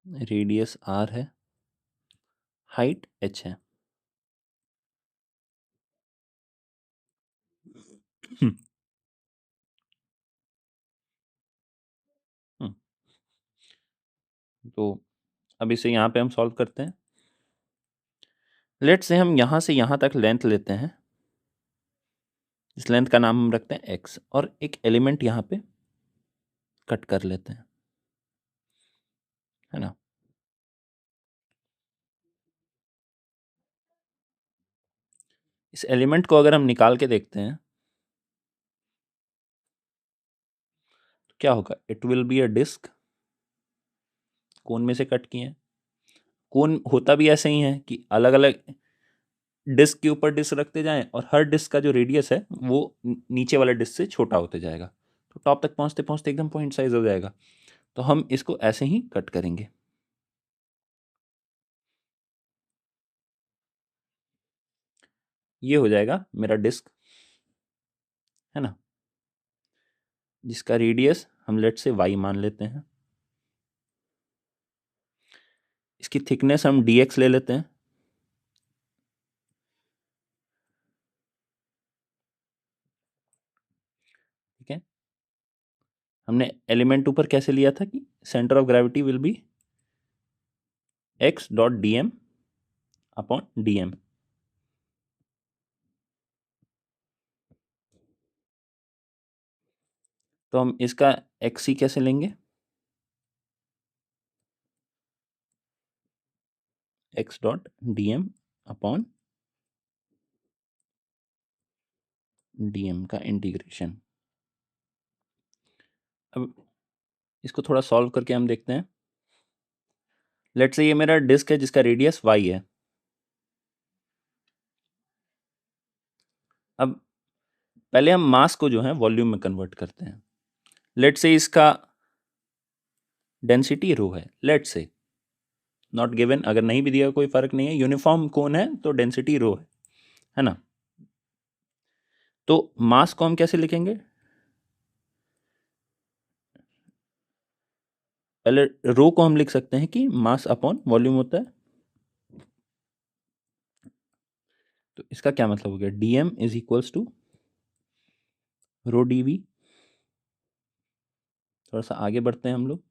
रेडियस r है, हाइट h है. हम्म, हम्म. तो अब इसे यहाँ पे हम सॉल्व करते हैं. लेट से हम यहाँ से यहाँ तक लेंथ लेते हैं. इस लेंथ का नाम हम रखते हैं x और एक एलिमेंट यहाँ पे कट कर लेते हैं. है ना। इस एलिमेंट को अगर हम निकाल के देखते हैं तो क्या होगा, it will be a disc, cone में से कट किए हैं। कोन होता भी ऐसे ही है कि अलग अलग डिस्क के ऊपर डिस्क रखते जाएं और हर डिस्क का जो रेडियस है वो नीचे वाले डिस्क से छोटा होते जाएगा, तो टॉप तक पहुंचते पहुंचते एकदम पॉइंट साइज हो जाएगा। तो हम इसको ऐसे ही कट करेंगे। ये हो जाएगा मेरा डिस्क, है ना, जिसका रेडियस हम लेट से y मान लेते हैं। इसकी थिकनेस हम dx ले लेते हैं। ठीक है, हमने एलिमेंट ऊपर कैसे लिया था कि centre of gravity will be x dot D M upon D M. तो हम इसका एक्स कैसे लेंगे, x dot D M upon D M का इंटीग्रेशन। अब इसको थोड़ा सॉल्व करके हम देखते हैं। लेट से ये मेरा डिस्क है जिसका रेडियस y है। अब पहले हम मास को जो है वॉल्यूम में कन्वर्ट करते हैं। लेट से इसका डेंसिटी रो है, लेट से, नॉट गिवन, अगर नहीं भी दिया कोई फर्क नहीं है, यूनिफॉर्म कौन है तो डेंसिटी रो है ना। तो मास को हम कैसे लिखेंगे, पहले रो को हम लिख सकते हैं कि मास अपॉन वॉल्यूम होता है। तो इसका क्या मतलब हो गया, dm is equals to rho dv। थोड़ा सा आगे बढ़ते हैं हम लोग।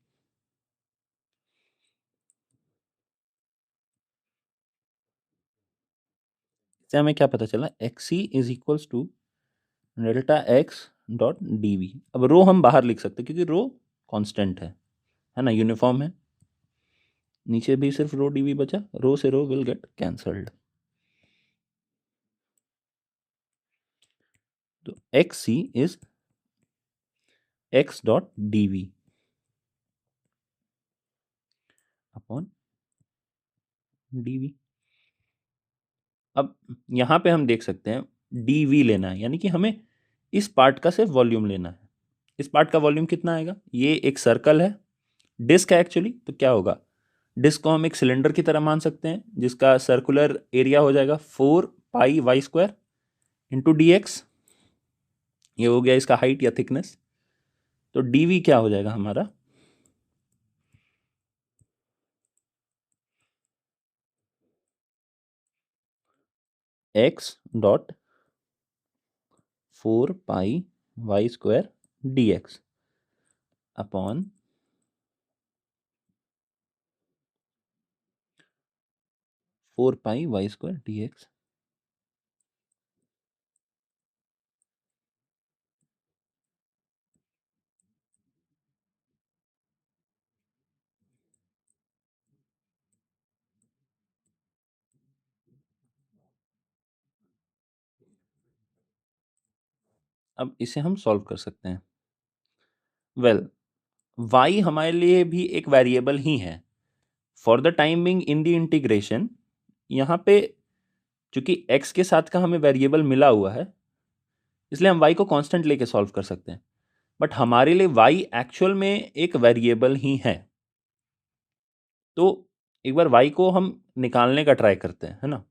इससे हमें क्या पता चला, xc is equals to delta x dot dv। अब रो हम बाहर लिख सकते हैं क्योंकि रो कांस्टेंट है ना, यूनिफॉर्म है। नीचे भी सिर्फ रो dv बचा, रो से रो विल गेट कैंसल्ड। तो xc is x dot dv upon dv। अब यहां पे हम देख सकते हैं dv लेना है, यानी कि हमें इस पार्ट का सिर्फ वॉल्यूम लेना है। इस पार्ट का वॉल्यूम कितना आएगा, ये एक सर्कल है, डिस्क है एक्चुअली, तो क्या होगा, डिस्क को हम एक सिलेंडर की तरह मान सकते हैं जिसका सर्कुलर एरिया हो जाएगा 4πy² इंटू डी एक्स। ये हो गया इसका हाइट या थिकनेस। तो dv क्या हो जाएगा हमारा, x dot 4πy² dx upon 4πy² dx। अब इसे हम सॉल्व कर सकते हैं। वेल y हमारे लिए भी एक वेरिएबल ही है for the time being in the integration. यहाँ पे चूंकि x के साथ का हमें वेरिएबल मिला हुआ है इसलिए हम y को कांस्टेंट लेके सॉल्व कर सकते हैं, बट हमारे लिए y एक्चुअल में एक वेरिएबल ही है। तो एक बार y को हम निकालने का ट्राई करते हैं, है ना।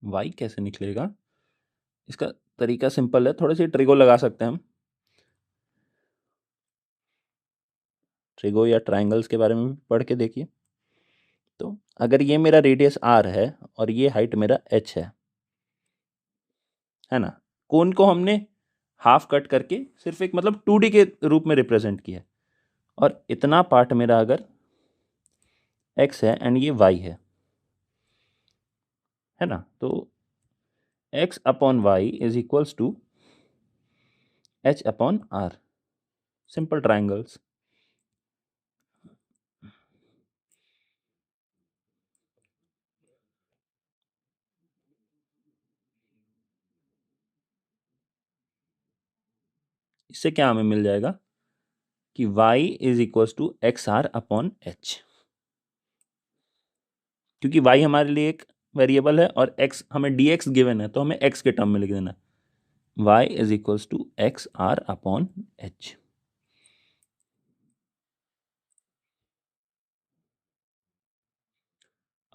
y कैसे निकलेगा, इसका तरीका सिंपल है, थोड़ी सी ट्रिगो लगा सकते हैं हम। ट्रिगो या ट्रायंगल्स के बारे में भी पढ़ के देखिए। तो अगर ये मेरा रेडियस r है और ये हाइट मेरा h है ना, कोन को हमने हाफ कट करके सिर्फ एक मतलब 2D के रूप में रिप्रेजेंट किया, और इतना पार्ट मेरा अगर x है एंड ये y है ना, तो x upon Y is equals to h upon r, simple triangles. इससे क्या हमें मिल जाएगा कि y is equal to x are upon H, क्योंकि y हमारे लिए एक वेरिएबल है और x हमें dx गिवन है, तो हमें x के टर्म में लिख देना y is equal to x are upon h.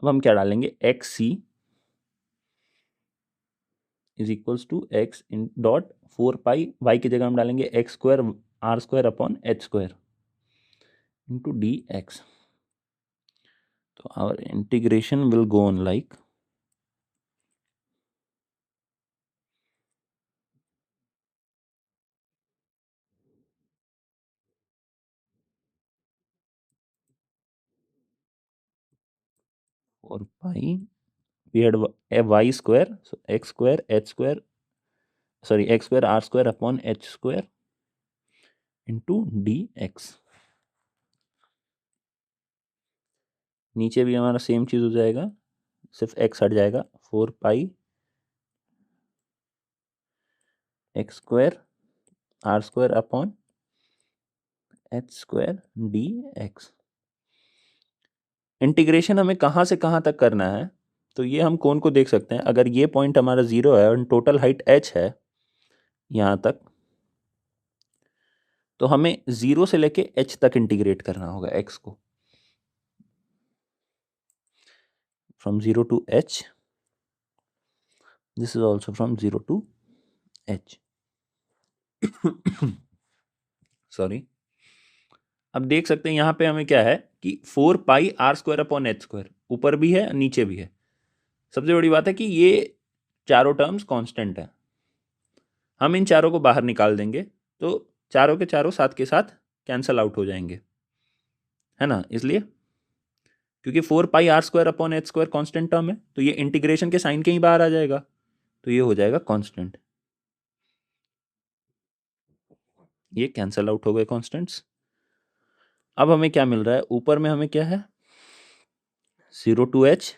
अब हम क्या डालेंगे, x C is equals to x in dot 4 pi, y की जगह हम डालेंगे x square r square upon h square into d x. तो our integration will go on like 4 pi, we had a y square, so x square h square, sorry x square r square upon h square into dx। नीचे भी हमारा सेम चीज हो जाएगा, सिर्फ x हट जाएगा, 4 पाई x square r square upon h square dx। Integration हमें कहाँ से कहाँ तक करना है, तो ये हम कौन को देख सकते हैं, अगर ये पॉइंट हमारा 0 है और टोटल हाइट h है यहाँ तक, तो हमें 0 से लेके h तक इंटीग्रेट करना होगा x को, from 0 to h, this is also from 0 to h। Sorry. अब देख सकते हैं यहाँ पे हमें क्या है कि 4 पाई r square upon h square ऊपर भी है नीचे भी है। सबसे बड़ी बात है कि ये चारों टर्म्स कांस्टेंट है, हम इन चारों को बाहर निकाल देंगे तो चारों के चारों साथ के साथ कैंसल आउट हो जाएंगे, है ना, इसलिए क्योंकि 4 पाई r square upon h square constant term है, तो ये इंटीग्रेशन के साइन के ही बाहर आ जाएगा, तो ये हो जाएगा कांस्टेंट, ये कैंसल आउट हो गए कॉन्स्टेंट्स। अब हमें क्या मिल रहा है, ऊपर में हमें क्या है 0 to h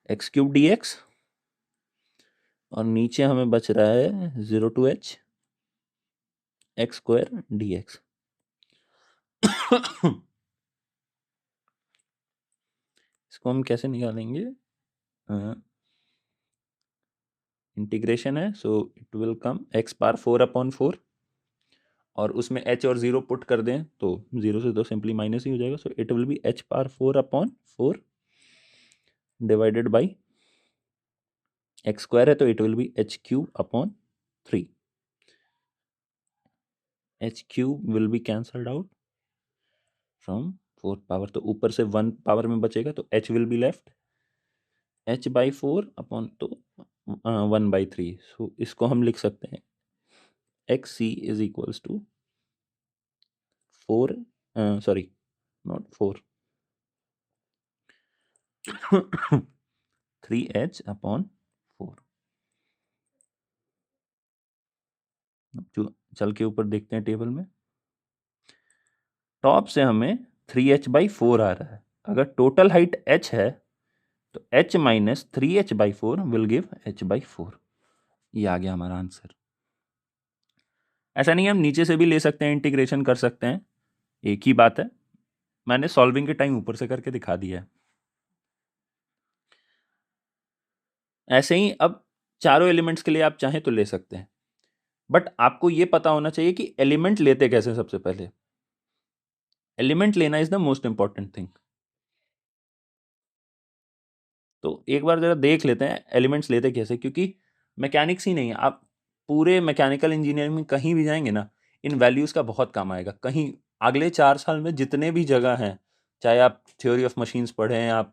X cube D X, और नीचे हमें बच रहा है 0 to h X square D X. इसको हम कैसे निकालेंगे, इंटीग्रेशन है, so it will come X power 4/4, और उसमें h और 0 पुट कर दें तो 0 से तो सिंपली माइनस ही हो जाएगा, so it will be h power 4/4 divided by X square है तो it will be h cube upon 3, h cube will be cancelled out from 4 power, तो ऊपर से 1 पावर में बचेगा तो h will be left h/4 upon तो 1/3, सो इसको हम लिख सकते हैं X C is equals to 4, sorry not 4, 3h upon 4। जो चल के ऊपर देखते हैं टेबल में, टॉप से हमें 3h/4 आ रहा है, अगर टोटल हाइट h है तो h minus 3h/4 will give h/4, ये आ गया हमारा आंसर। ऐसा नहीं है, हम नीचे से भी ले सकते हैं, इंटीग्रेशन कर सकते हैं, एक ही बात है, मैंने सॉल्विंग के टाइम ऊपर से करके दिखा दिया है। ऐसे ही अब चारों एलिमेंट्स के लिए आप चाहें तो ले सकते हैं, बट आपको ये पता होना चाहिए कि एलिमेंट लेते कैसे। सबसे पहले एलिमेंट लेना is the most important thing, तो एक बार जरा देख लेते हैं एलिमेंट्स लेते कैसे, क्योंकि मैकेनिक्स ही नहीं, आप पूरे मैकेनिकल इंजीनियरिंग में कहीं भी जाएंगे ना, इन वैल्यूज का बहुत काम आएगा। कहीं अगले 4 साल में जितने भी जगह हैं, चाहे आप थ्योरी ऑफ मशीन्स पढ़ें, आप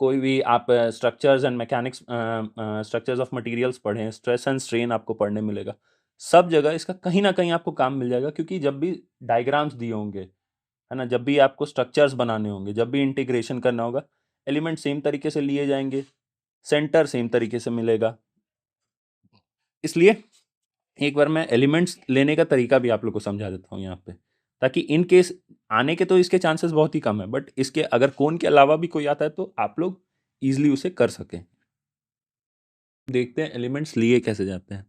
कोई भी आप structures and mechanics, structures of materials पढ़ें, स्ट्रेस एंड स्ट्रेन आपको पढ़ने मिलेगा, सब जगह इसका कहीं ना कहीं आपको काम मिल जाएगा, क्योंकि जब भी डायग्राम्स दिए होंगे, है ना, जब भी आपको स्ट्रक्चर्स बनाने होंगे, जब भी इंटीग्रेशन करना होगा, एलिमेंट सेम तरीके से लिए जाएंगे, सेंटर सेम तरीके से मिलेगा। इसलिए एक बार मैं एलिमेंट्स लेने का तरीका भी आप लोग को समझा देता हूँ यहाँ पे, ताकि इन केस आने के तो इसके चांसेस बहुत ही कम है, बट इसके अगर कौन के अलावा भी कोई आता है तो आप लोग इजिली उसे कर सकें। देखते हैं एलिमेंट्स लिए कैसे जाते हैं।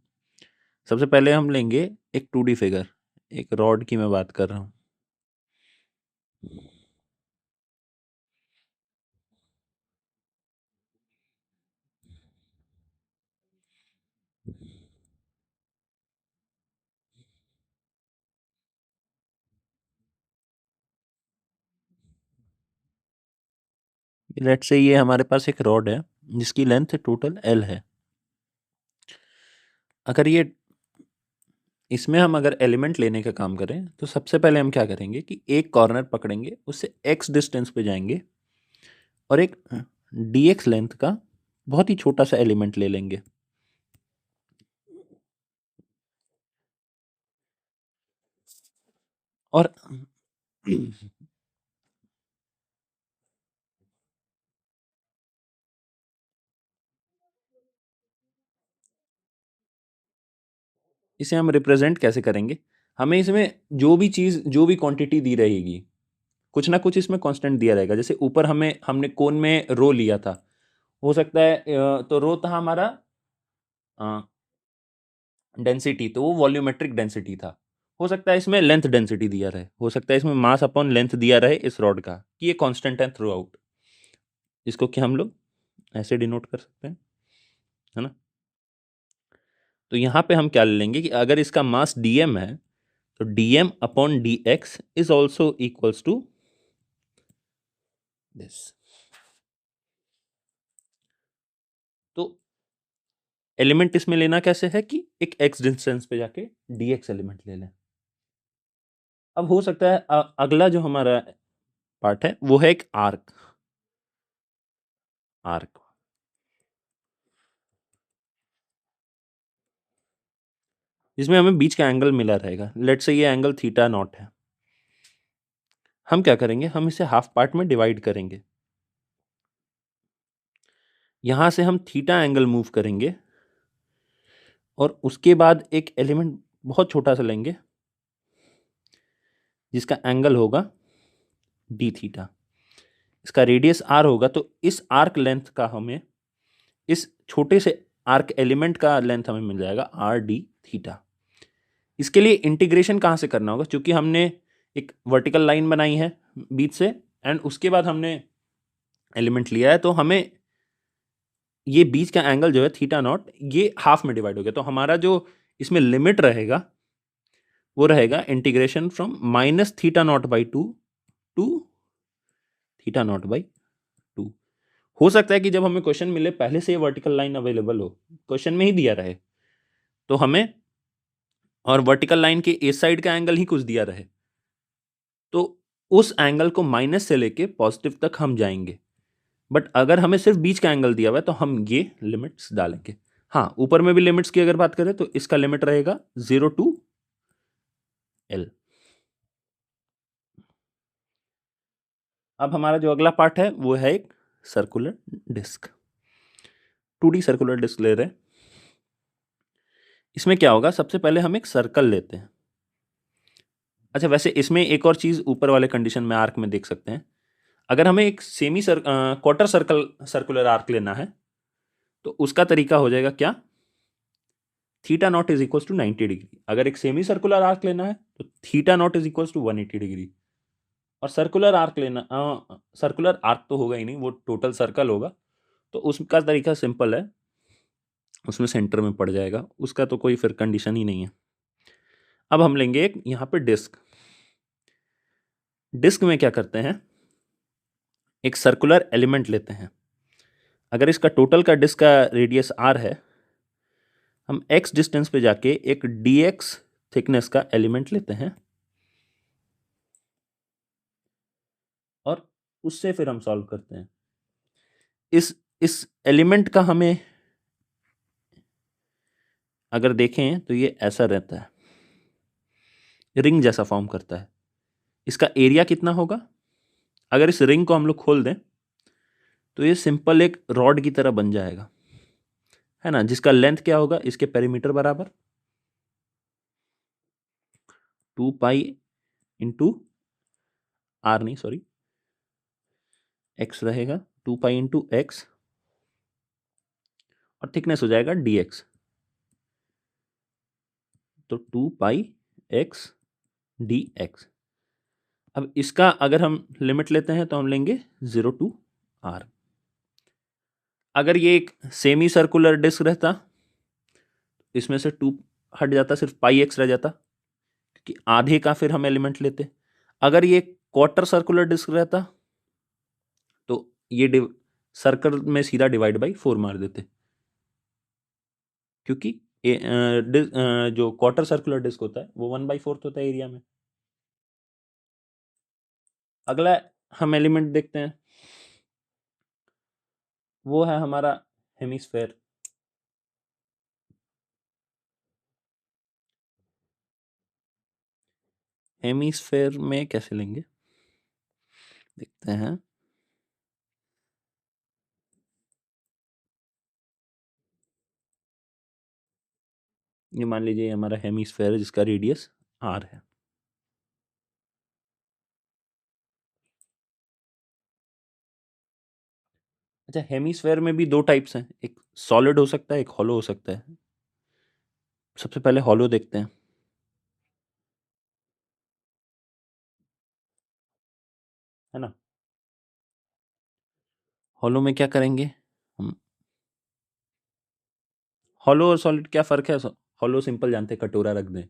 सबसे पहले हम लेंगे एक 2D फिगर, एक रॉड की मैं बात कर रहा हूँ। लेट्स से ये हमारे पास एक रॉड है जिसकी लेंथ टोटल L है। अगर ये इसमें हम अगर एलिमेंट लेने का काम करें तो सबसे पहले हम क्या करेंगे कि एक कॉर्नर पकड़ेंगे, उससे x डिस्टेंस पे जाएंगे और एक dx लेंथ का बहुत ही छोटा सा एलिमेंट ले लेंगे। और इसे हम रिप्रेजेंट कैसे करेंगे? हमें इसमें जो भी चीज़, जो भी क्वांटिटी दी रहेगी, कुछ ना कुछ इसमें कांस्टेंट दिया रहेगा। जैसे ऊपर हमने कोन में रो लिया था, हो सकता है तो रो था हमारा डेंसिटी, तो वो वॉल्यूमेट्रिक डेंसिटी था। हो सकता है इसमें लेंथ डेंसिटी दिया रहे, हो सकता है इसमें मास अपॉन लेंथ दिया रहे इस रॉड का कि ये कांस्टेंट है थ्रू आउट, इसको कि हम लोग ऐसे डिनोट कर सकते हैं, है ना। तो यहाँ पे हम क्या ले लेंगे कि अगर इसका मास dm है तो dm अपॉन dx is also equals to this. तो एलिमेंट इसमें लेना कैसे है कि एक x डिस्टेंस पे जाके dx एलिमेंट ले लें। अब हो सकता है अगला जो हमारा पार्ट है वो है एक आर्क। आर्क जिसमें हमें बीच का एंगल मिला रहेगा। लेट्स से ये एंगल थीटा नॉट है। हम क्या करेंगे, हम इसे हाफ पार्ट में डिवाइड करेंगे। यहां से हम थीटा एंगल मूव करेंगे और उसके बाद एक एलिमेंट बहुत छोटा सा लेंगे जिसका एंगल होगा डी थीटा। इसका रेडियस आर होगा, तो इस आर्क लेंथ का हमें, इस छोटे से आर्क एलिमेंट का लेंथ हमें मिल जाएगा आर डी थीटा। इसके लिए इंटीग्रेशन कहाँ से करना होगा, क्योंकि हमने एक वर्टिकल लाइन बनाई है बीच से एंड उसके बाद हमने एलिमेंट लिया है, तो हमें ये बीच का एंगल जो है थीटा नॉट, ये हाफ में डिवाइड हो गया। तो हमारा जो इसमें लिमिट रहेगा वो रहेगा integration from minus theta naught by two to theta naught by two. हो सकता है कि जब हमें क्वेश्चन मिले पहले से ये वर्टिकल लाइन अवेलेबल हो, क्वेश्चन में ही दिया रहे, तो हमें और वर्टिकल लाइन के इस साइड का एंगल ही कुछ दिया रहे, तो उस एंगल को माइनस से लेके पॉजिटिव तक हम जाएंगे। बट अगर हमें सिर्फ बीच का एंगल दिया हुआ है तो हम ये लिमिट्स डालेंगे। हाँ, ऊपर में भी लिमिट्स की अगर बात करें तो इसका लिमिट रहेगा 0 टू L। अब हमारा जो अगला पार्ट है वो है एक circular disc. 2D circular disc ले रहे हैं। इसमें क्या होगा, सबसे पहले हम एक सर्कल लेते हैं। अच्छा, वैसे इसमें एक और चीज ऊपर वाले कंडीशन में आर्क में देख सकते हैं। अगर हमें एक क्वार्टर सर्कुलर आर्क लेना है तो उसका तरीका हो जाएगा क्या, theta naught is equal to 90 degree. अगर एक सेमी सर्कुलर आर्क लेना है तो theta naught is equal to 180 degree. और सर्कुलर आर्क लेना, सर्कुलर आर्क तो होगा ही नहीं, वो टोटल सर्कल होगा, तो उसका तरीका सिंपल है, उसमें सेंटर में पड़ जाएगा, उसका तो कोई फिर कंडीशन ही नहीं है। अब हम लेंगे एक यहाँ पे डिस्क। डिस्क में क्या करते हैं, एक सर्कुलर एलिमेंट लेते हैं। अगर इसका टोटल का डिस्क का रेडियस r है, हम x डिस्टेंस पे जाके एक dx थिकनेस का एलिमेंट लेते हैं और उससे फिर हम सॉल्व करते हैं। इस एलिमेंट का हमें अगर देखें तो ये ऐसा रहता है, रिंग जैसा फॉर्म करता है। इसका एरिया कितना होगा, अगर इस रिंग को हम लोग खोल दें तो ये सिंपल एक रॉड की तरह बन जाएगा, है ना, जिसका लेंथ क्या होगा इसके पेरीमीटर बराबर 2 पाई इंटू आर, नहीं सॉरी एक्स रहेगा, 2 पाई इंटू एक्स और थिकनेस हो जाएगा dx। तो 2 पाई एक्स डी एक्स। अब इसका अगर हम लिमिट लेते हैं तो हम लेंगे 0 टू आर। अगर ये एक सेमी सर्कुलर डिस्क रहता, इसमें से 2 हट जाता, सिर्फ पाई एक्स रह जाता, क्योंकि आधे का फिर हम एलिमेंट लेते। अगर ये क्वार्टर सर्कुलर डिस्क रहता तो ये सर्कल में सीधा डिवाइड बाई 4 मार देते, क्योंकि जो क्वार्टर सर्कुलर डिस्क होता है वो 1/4 होता है एरिया में। अगला हम एलिमेंट देखते हैं, वो है हमारा हेमिस्फेयर। हेमिस्फेयर में कैसे लेंगे देखते हैं। ये मान लीजिए हमारा हेमिस्फेयर है जिसका रेडियस आर है। अच्छा, हेमिस्फेयर में भी दो टाइप्स हैं, एक सॉलिड हो सकता है, एक हॉलो हो सकता है। सबसे पहले हॉलो देखते हैं, है ना। हॉलो में क्या करेंगे हम, हॉलो और सॉलिड क्या फर्क है। हॉलो सिंपल जानते हैं, कटोरा रख दें,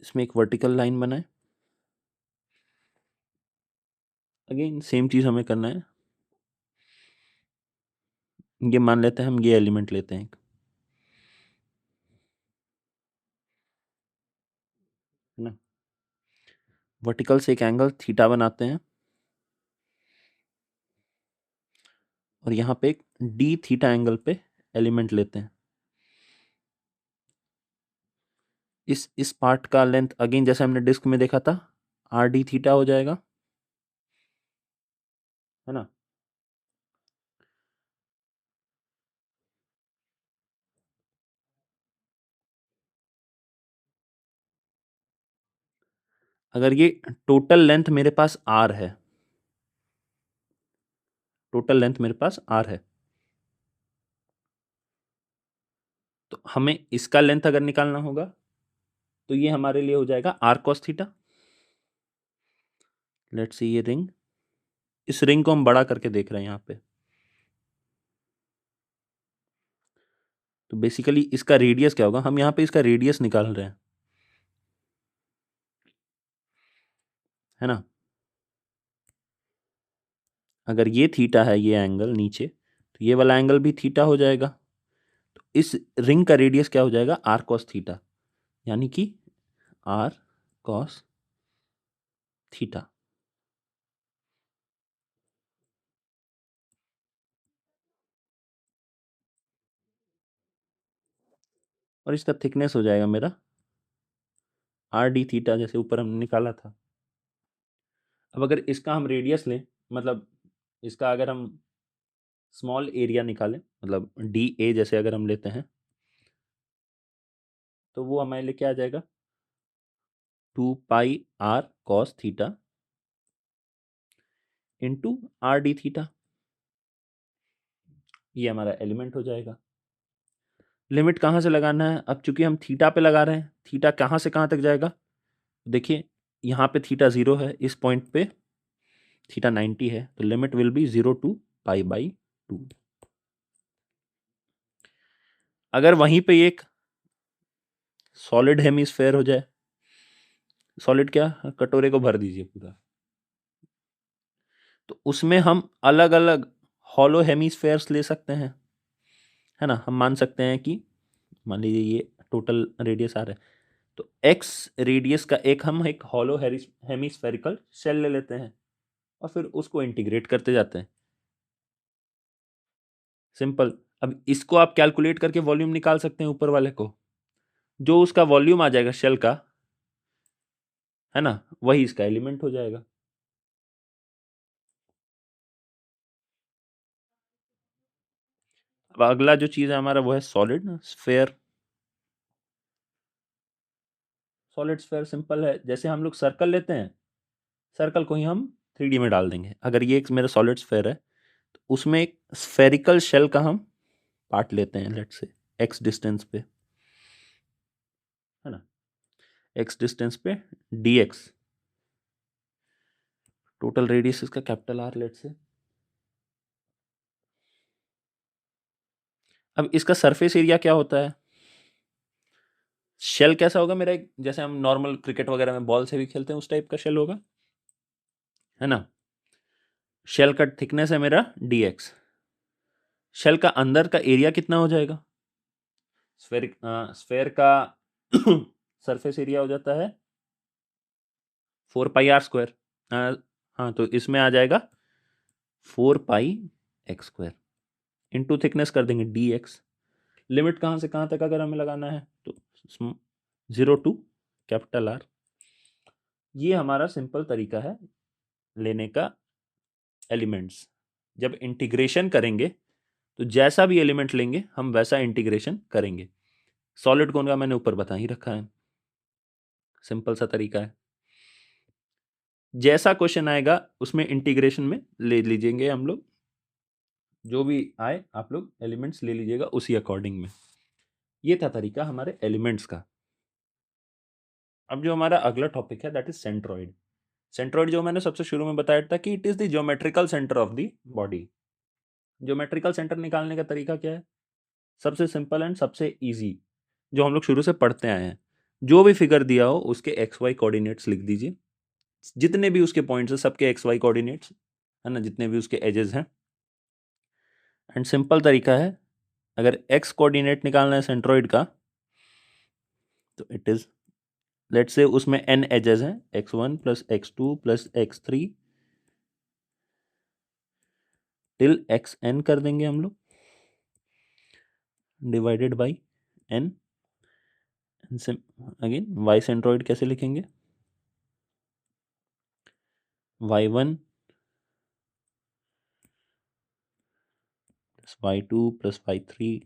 इसमें एक वर्टिकल लाइन बनाए। अगेन सेम चीज हमें करना है। ये मान लेते हैं, हम ये एलिमेंट लेते हैं, है ना। वर्टिकल से एक एंगल थीटा बनाते हैं और यहाँ पे एक डी थीटा एंगल पे एलिमेंट लेते हैं। इस पार्ट का लेंथ अगेन जैसे हमने डिस्क में देखा था आर डी थीटा हो जाएगा, है ना। अगर ये टोटल लेंथ मेरे पास आर है, टोटल लेंथ मेरे पास आर है, तो हमें इसका लेंथ अगर निकालना होगा तो ये हमारे लिए हो जाएगा R cos theta. Let's see ये रिंग, इस रिंग को हम बड़ा करके देख रहे हैं यहाँ पे। तो बेसिकली इसका रेडियस क्या होगा, हम यहाँ पे इसका रेडियस निकाल रहे हैं, है ना। अगर ये थीटा है, ये एंगल नीचे, तो ये वाला एंगल भी थीटा हो जाएगा। तो इस रिंग का रेडियस क्या हो जाएगा, आर कॉस थीटा, यानी कि आर कॉस थीटा। और इसका थिकनेस हो जाएगा मेरा आर डी थीटा, जैसे ऊपर हमने निकाला था। अब अगर इसका हम रेडियस लें, मतलब इसका अगर हम स्मॉल एरिया निकालें, मतलब डी ए जैसे अगर हम लेते हैं, तो वो हमारे लिए क्या आ जाएगा, 2 pi r cos theta into r d theta. ये हमारा एलिमेंट हो जाएगा। लिमिट कहाँ से लगाना है, अब चूंकि हम थीटा पे लगा रहे हैं, थीटा कहाँ से कहाँ तक जाएगा। देखिए यहाँ पे थीटा 0 है, इस पॉइंट पे थीटा 90 है, तो लिमिट विल बी 0 टू पाई/2। अगर वहीं पे एक सॉलिड हेमिस्फेयर हो जाए, सॉलिड क्या, कटोरे को भर दीजिए पूरा, तो उसमें हम अलग अलग हॉलो हेमिस्फेयर्स ले सकते हैं, है ना। हम मान सकते हैं कि मान लीजिए ये टोटल रेडियस आ रहा है, तो एक्स रेडियस का एक हॉलो हेमिस्फेरिकल शेल ले लेते हैं और फिर उसको इंटीग्रेट करते जाते हैं, सिंपल। अब इसको आप कैलकुलेट करके वॉल्यूम निकाल सकते हैं ऊपर वाले को, जो उसका वॉल्यूम आ जाएगा शेल का, है ना, वही इसका एलिमेंट हो जाएगा। अब अगला जो चीज है हमारा वो है सॉलिड ना स्फेयर। सॉलिड स्फेयर सिंपल है, जैसे हम लोग सर्कल लेते हैं, सर्कल को ही हम 3D में डाल देंगे। अगर ये एक मेरा सॉलिड स्फेयर है तो उसमें एक स्फेरिकल शेल का हम पार्ट लेते हैं, लेट्स से x डिस्टेंस पे, है ना, x डिस्टेंस पे dx, टोटल रेडियस इसका कैपिटल R लेट से। अब इसका सरफेस एरिया क्या होता है, शेल कैसा होगा मेरा, एक जैसे हम नॉर्मल क्रिकेट वगैरह में बॉल से भी खेलते हैं उस टाइप का शेल होगा, है ना। शेल का थिकनेस है मेरा dx, शेल का अंदर का एरिया कितना हो जाएगा, स्फेयर का सरफेस एरिया हो जाता है 4πr²। हाँ, तो इसमें आ जाएगा 4πx², इंटू थिकनेस कर देंगे dx। लिमिट कहाँ से कहाँ तक अगर हमें लगाना है तो 0 टू कैपिटल R। ये हमारा सिंपल तरीका है लेने का एलिमेंट्स। जब इंटीग्रेशन करेंगे तो जैसा भी एलिमेंट लेंगे हम वैसा इंटीग्रेशन करेंगे। सॉलिड कोन का मैंने ऊपर बता ही रखा है, सिंपल सा तरीका है। जैसा क्वेश्चन आएगा उसमें इंटीग्रेशन में ले लीजिएंगे हम लोग, जो भी आए आप लोग एलिमेंट्स ले लीजिएगा उसी अकॉर्डिंग में। ये था तरीका हमारे एलिमेंट्स का। अब जो हमारा अगला टॉपिक है दैट इज सेंट्रॉइड। सेंट्रॉइड जो मैंने सबसे शुरू में बताया था कि it is the geometrical centre of the body. Geometrical centre निकालने का तरीका क्या है, सबसे सिंपल एंड सबसे इजी जो हम लोग शुरू से पढ़ते आए हैं, जो भी फिगर दिया हो उसके एक्स वाई कोऑर्डिनेट्स लिख दीजिए, जितने भी उसके पॉइंट्स हैं सबके एक्स वाई कोऑर्डिनेट्स, है ना, जितने भी उसके एजेस हैं। एंड सिंपल तरीका है, अगर एक्स कोऑर्डिनेट निकालना है सेंट्रॉइड का तो इट इज, लेट्स से उसमें n एजेस हैं, x1 plus x2 plus x3 till xn कर देंगे हम लोग, divided by n। Again y centroid कैसे लिखेंगे, y1 plus y2 plus y3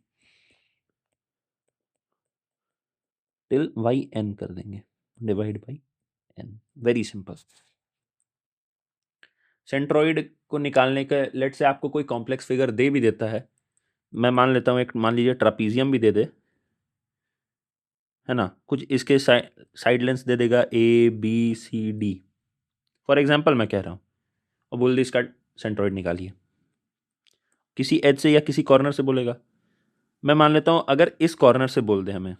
till yn कर देंगे, divide by n। Very simple. Centroid को निकालने का, लेट से आपको कोई कॉम्प्लेक्स फिगर दे भी देता है, मैं मान लेता हूँ एक, मान लीजिए ट्रापीजियम भी दे दे, है ना, कुछ इसके साइड लेंस दे देगा ABCD फॉर एग्जाम्पल मैं कह रहा हूँ, और बोल दे इसका सेंट्रॉइड निकालिए, किसी एज से या किसी कॉर्नर से बोलेगा। मैं मान लेता हूँ अगर इस कॉर्नर से बोल दे हमें,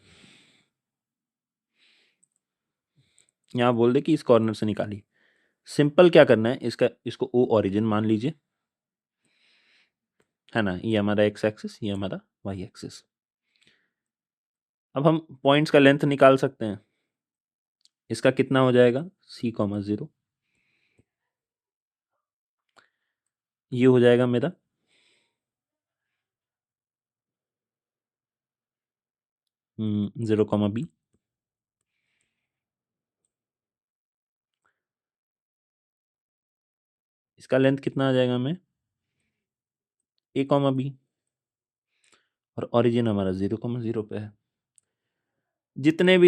यहाँ बोल दे कि इस कॉर्नर से निकालिए, सिंपल क्या करना है, इसका इसको O ओरिजिन मान लीजिए, है ना, ये हमारा एक्स एक्सिस, ये हमारा वाई एक्सिस। अब हम पॉइंट्स का लेंथ निकाल सकते हैं, इसका कितना हो जाएगा C,0, ये हो जाएगा मेरा 0,B। इसका लेंथ कितना आ जाएगा हमें A,B, और ओरिजिन हमारा 0,0 पे है। जितने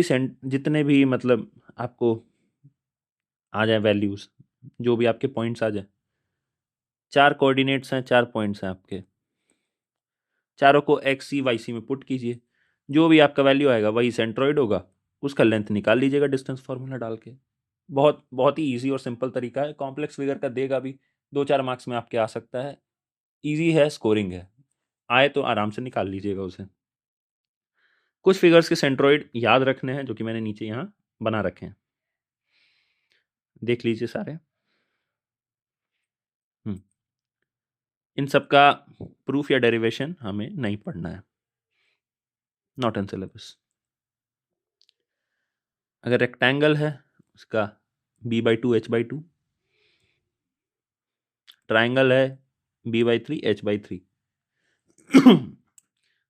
भी मतलब आपको आ जाए वैल्यूज, जो भी आपके पॉइंट्स आ जाए, 4 कोऑर्डिनेट्स हैं, 4 पॉइंट्स हैं आपके, चारों को XC YC में पुट कीजिए, जो भी आपका वैल्यू आएगा वही सेंट्रॉइड होगा, उसका लेंथ निकाल लीजिएगा डिस्टेंस फार्मूला डाल के। बहुत बहुत ही इजी और सिंपल तरीका है, कॉम्प्लेक्स फिगर का देगा भी, 2-4 मार्क्स में आपके आ सकता है, इजी है, स्कोरिंग है, आए तो आराम से निकाल लीजिएगा उसे। कुछ फिगर्स के सेंट्रॉइड याद रखने हैं जो कि मैंने नीचे यहाँ बना रखे हैं, देख लीजिए सारे। इन सब का प्रूफ या डेरिवेशन हमें नहीं पढ़ना है, नॉट इन सिलेबस। अगर रेक्टेंगल है उसका B/2 H/2, ट्राइंगल है B/3 H/3,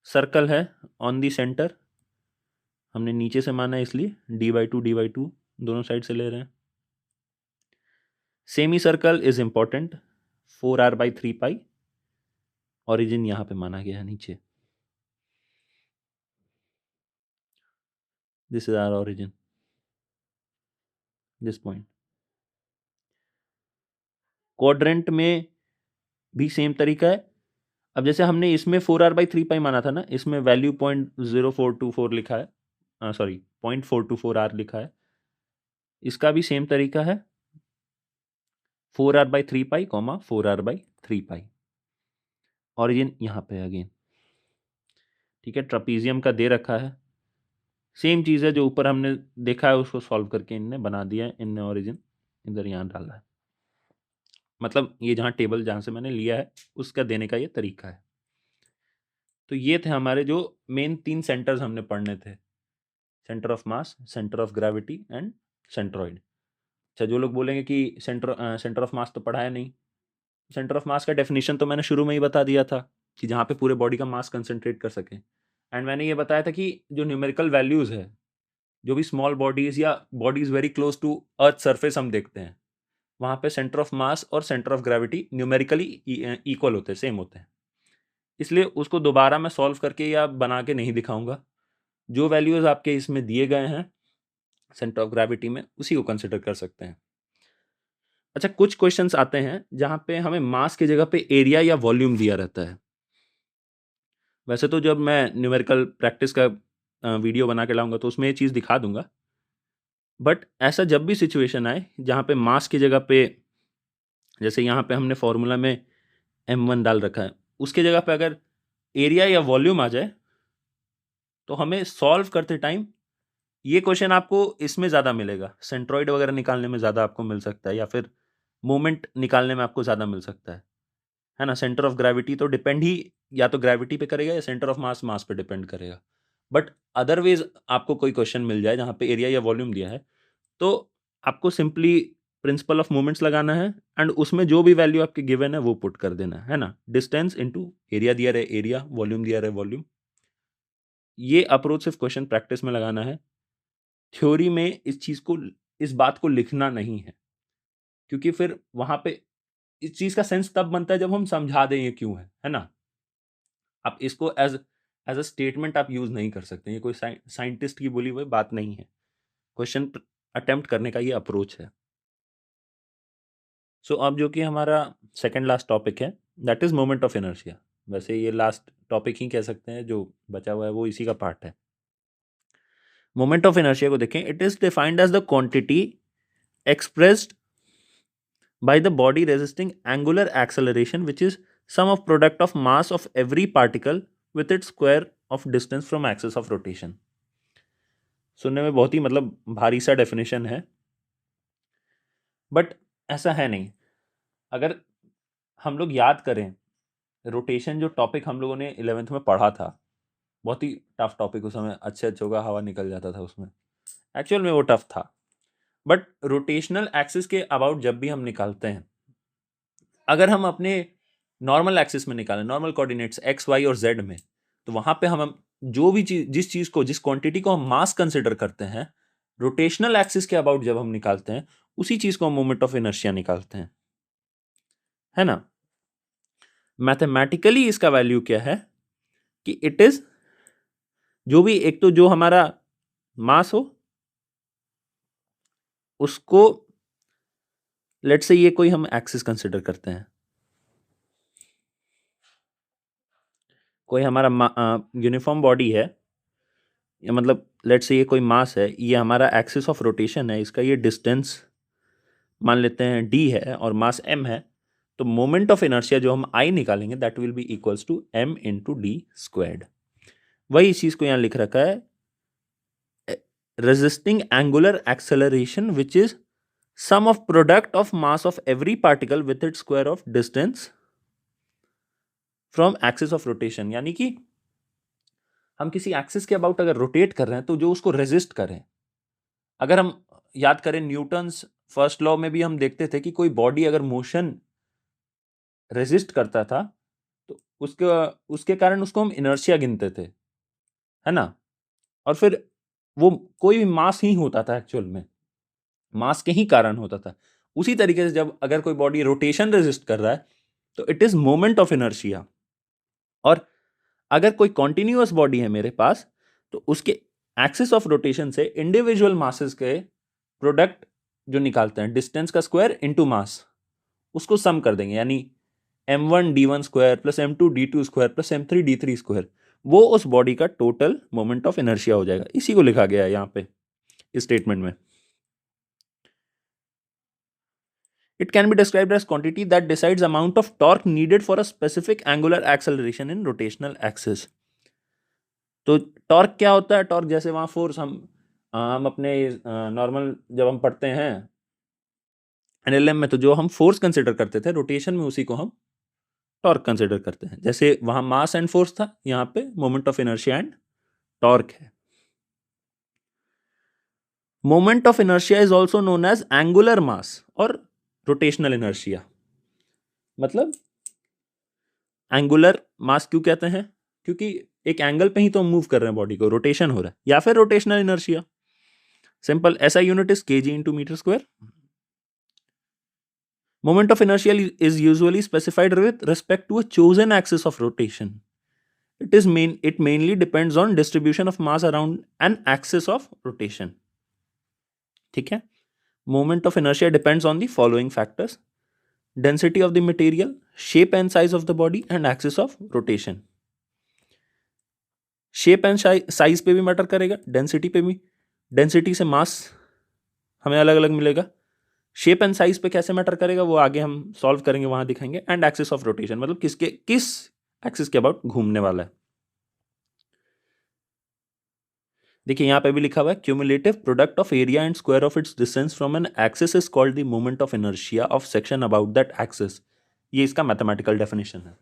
सर्कल है ऑन दी सेंटर, हमने नीचे से माना है इसलिए D/2 D/2 दोनों साइड से ले रहे हैं। Semi circle is important, 4R/3π, origin यहां पे माना गया है नीचे, this is our origin, this point. Quadrant में भी सेम तरीका है, अब जैसे हमने इसमें 4r/3π माना था ना, इसमें वैल्यू 0.0424 लिखा है, सॉरी 0.424r लिखा है। इसका भी सेम तरीका है, 4r/3π, 4r/3π। ऑरिजिन यहाँ पे अगेन, ठीक है, ट्रपीजियम का दे रखा है, सेम चीज़ है जो ऊपर हमने देखा है, उसको सॉल्व करके इनने बना दिया है, इनने ऑरिजिन इधर यहाँ डाला है। मतलब ये जहाँ टेबल जहाँ से मैंने लिया है उसका देने का ये तरीका है। तो ये थे हमारे जो मेन 3 सेंटर्स हमने पढ़ने थे, centre of mass, centre of gravity and centroid. अच्छा, जो लोग बोलेंगे कि सेंटर ऑफ मास तो पढ़ा है नहीं, सेंटर ऑफ मास का डेफिनेशन तो मैंने शुरू में ही बता दिया था कि जहाँ पे पूरे बॉडी का मास कंसंट्रेट कर सके। एंड मैंने ये बताया था कि जो न्यूमेरिकल वैल्यूज है, जो भी स्मॉल बॉडीज या bodies very close to earth surface हम देखते हैं, वहाँ पे सेंटर ऑफ मास और centre of gravity numerically equal होते हैं, सेम होते हैं। इसलिए उसको दोबारा मैं सॉल्व करके या बना के नहीं दिखाऊंगा, जो वैल्यूज आपके इसमें दिए गए हैं सेंटर ऑफ ग्रेविटी में, उसी को कंसिडर कर सकते हैं। अच्छा, कुछ क्वेश्चंस आते हैं जहां पे हमें मास की जगह पे एरिया या वॉल्यूम दिया रहता है। वैसे तो जब मैं न्यूमेरिकल प्रैक्टिस का वीडियो बना के लाऊंगा तो उसमें ये चीज़ दिखा दूंगा, बट ऐसा जब भी सिचुएशन आए जहाँ पे मास की जगह पे, जैसे यहाँ पे हमने फॉर्मूला में m1 डाल रखा है, उसके जगह पे अगर एरिया या वॉल्यूम आ जाए तो हमें सॉल्व करते टाइम ये क्वेश्चन आपको इसमें ज़्यादा मिलेगा, सेंट्रॉइड वगैरह निकालने में ज़्यादा आपको मिल सकता है, या फिर मोमेंट निकालने में आपको ज़्यादा मिल सकता है ना। सेंटर ऑफ ग्रेविटी तो डिपेंड ही या तो ग्रेविटी पे करेगा या सेंटर ऑफ मास मास पे डिपेंड करेगा। बट अदरवाइज आपको कोई क्वेश्चन मिल जाए जहाँ पे एरिया या वॉल्यूम दिया है, तो आपको सिंपली प्रिंसिपल ऑफ मोमेंट्स लगाना है एंड उसमें जो भी वैल्यू आपके गिवन है वो पुट कर देना है ना। डिस्टेंस इनटू एरिया दिया रहे एरिया, वॉल्यूम दिया रहे वॉल्यूम। ये अप्रोच सिर्फ क्वेश्चन प्रैक्टिस में लगाना है, थ्योरी में इस चीज को, इस बात को लिखना नहीं है, क्योंकि फिर वहां पे इस चीज का सेंस तब बनता है जब हम समझा दें ये क्यों है ना। आप इसको एज एज अ स्टेटमेंट आप यूज नहीं कर सकते, ये कोई साइंटिस्ट की बोली हुई बात नहीं है, क्वेश्चन अटेम्प्ट करने का ये अप्रोच है। सो अब जो कि हमारा सेकंड लास्ट टॉपिक है, that is moment of inertia. वैसे ये लास्ट टॉपिक ही कह सकते हैं, जो बचा हुआ है वो इसी का पार्ट है। मोमेंट ऑफ इनर्शिया को देखें, it is defined as the quantity expressed by the body resisting angular acceleration, which is sum of product of mass of every particle with its square of distance from axis of rotation। सुनने में बहुत ही मतलब भारी सा डेफिनेशन है, बट ऐसा है नहीं। अगर हम लोग याद करें, रोटेशन जो टॉपिक हम लोगों ने 11th में पढ़ा था, बहुत ही टफ टॉपिक, उस समय अच्छे अच्छों का हवा निकल जाता था उसमें, एक्चुअल में वो टफ था। बट रोटेशनल एक्सिस के अबाउट जब भी हम निकालते हैं, अगर हम अपने नॉर्मल एक्सिस में निकालें, नॉर्मल कोऑर्डिनेट्स एक्स वाई और जेड में, तो वहां पे हम जो भी चीज, जिस चीज को, जिस क्वांटिटी को हम मास कंसिडर करते हैं, रोटेशनल एक्सिस के अबाउट जब हम निकालते हैं, उसी चीज को हम मोमेंट ऑफ इनर्शिया निकालते हैं, है ना। मैथमेटिकली इसका वैल्यू क्या है कि इट इज, जो भी एक तो जो हमारा मास हो उसको, लेट्स से ये कोई हम एक्सिस कंसिडर करते हैं, कोई हमारा यूनिफॉर्म बॉडी है, या मतलब लेट्स से ये कोई मास है, ये हमारा एक्सिस ऑफ रोटेशन है, इसका ये डिस्टेंस मान लेते हैं d है और मास m है, तो मोमेंट ऑफ इनर्शिया जो हम I निकालेंगे that will be equals to m into D squared. वही इस चीज को यहां लिख रखा है, resisting angular acceleration which is sum of product of mass of every particle with it square of distance from axis of rotation. यानी कि हम किसी एक्सिस के अबाउट अगर रोटेट कर रहे हैं तो जो उसको रेजिस्ट करें, अगर हम याद करें न्यूटन्स फर्स्ट लॉ में भी हम देखते थे कि कोई बॉडी अगर मोशन रेजिस्ट करता था तो उसके कारण उसको हम इनर्शिया गिनते थे, है ना। और फिर वो कोई भी मास ही होता था, एक्चुअल में मास के ही कारण होता था। उसी तरीके से जब अगर कोई बॉडी रोटेशन रेजिस्ट कर रहा है तो it is moment of inertia. और अगर कोई कॉन्टिन्यूअस बॉडी है मेरे पास, तो उसके एक्सिस ऑफ रोटेशन से इंडिविजुअल मासेस के प्रोडक्ट जो निकालते हैं, डिस्टेंस का स्क्वायर इनटू मास, उसको सम कर देंगे। यानी m1d1 square plus m2d2 square plus m3d3 square, वो उस बॉडी का टोटल मोमेंट ऑफ इनर्शिया हो जाएगा। इसी को लिखा गया है यहाँ पे इस स्टेटमेंट में। It can be described as quantity that decides amount of torque needed for a specific angular acceleration in rotational axis। तो टॉर्क क्या होता है? टॉर्क जैसे वहां फोर्स हम अपने नॉर्मल जब हम पढ़ते हैं एनएलएम में, तो जो हम फोर्स कंसिडर करते थे रोटेशन में, उसी को हम टॉर्क कंसिडर करते हैं। जैसे वहां मास एंड फोर्स था, यहाँ पे moment of inertia and torque है। Moment of inertia is also known as angular mass और रोटेशनल इनर्शिया। मतलब एंगुलर मास क्यों कहते हैं? क्योंकि एक एंगल पे ही तो हम मूव कर रहे हैं बॉडी को, रोटेशन हो रहा है। या फिर रोटेशनल इनर्शिया, सिंपल, ऐसा unit is KG into metre square. Moment of inertia is usually specified with respect to a chosen axis of rotation. It mainly depends on distribution of mass around an axis of rotation. ठीक है? Moment of inertia depends on the following factors: density of the material, shape and size of the body, and axis of rotation. Shape and size पे भी मैटर करेगा, डेंसिटी पे भी। डेंसिटी से मास हमें अलग अलग मिलेगा। शेप एंड साइज पे कैसे मैटर करेगा वो आगे हम सॉल्व करेंगे, वहां दिखाएंगे। एंड एक्सिस ऑफ रोटेशन, मतलब किस एक्सिस के अबाउट घूमने वाला है। देखिए यहां पे भी लिखा हुआ है, cumulative product of area and square of its distance from an axis is called the moment of inertia of section about that axis. ये इसका मैथमेटिकल डेफिनेशन है।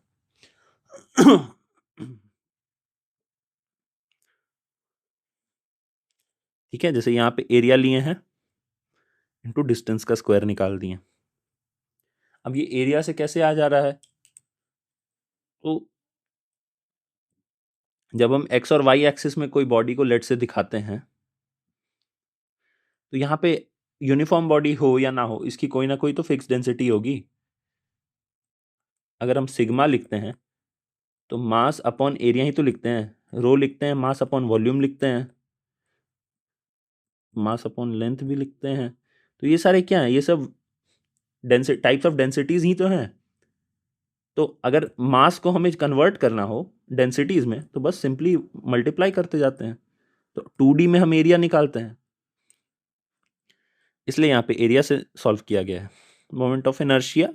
ठीक है, जैसे यहां पे एरिया लिए हैं इनटू डिस्टेंस का स्क्वायर निकाल दिए। अब ये एरिया से कैसे आ जा रहा है? तो जब हम एक्स और वाई एक्सिस में कोई बॉडी को लेट से दिखाते हैं, तो यहाँ पे यूनिफॉर्म बॉडी हो या ना हो, इसकी कोई ना कोई तो फिक्स डेंसिटी होगी। अगर हम सिग्मा लिखते हैं तो मास अपॉन एरिया ही तो लिखते हैं, रो लिखते हैं, मास अपॉन वॉल्यूम लिखते हैं, मास अपॉन लेंथ भी लिखते हैं। तो ये सारे क्या हैं? ये सब टाइप्स ऑफ डेंसिटीज ही तो हैं। तो अगर मास को हमें कन्वर्ट करना हो डेंसिटीज में, तो बस सिंपली मल्टीप्लाई करते जाते हैं। तो 2D में हम एरिया निकालते हैं, इसलिए यहाँ पे एरिया से सॉल्व किया गया है। Moment of inertia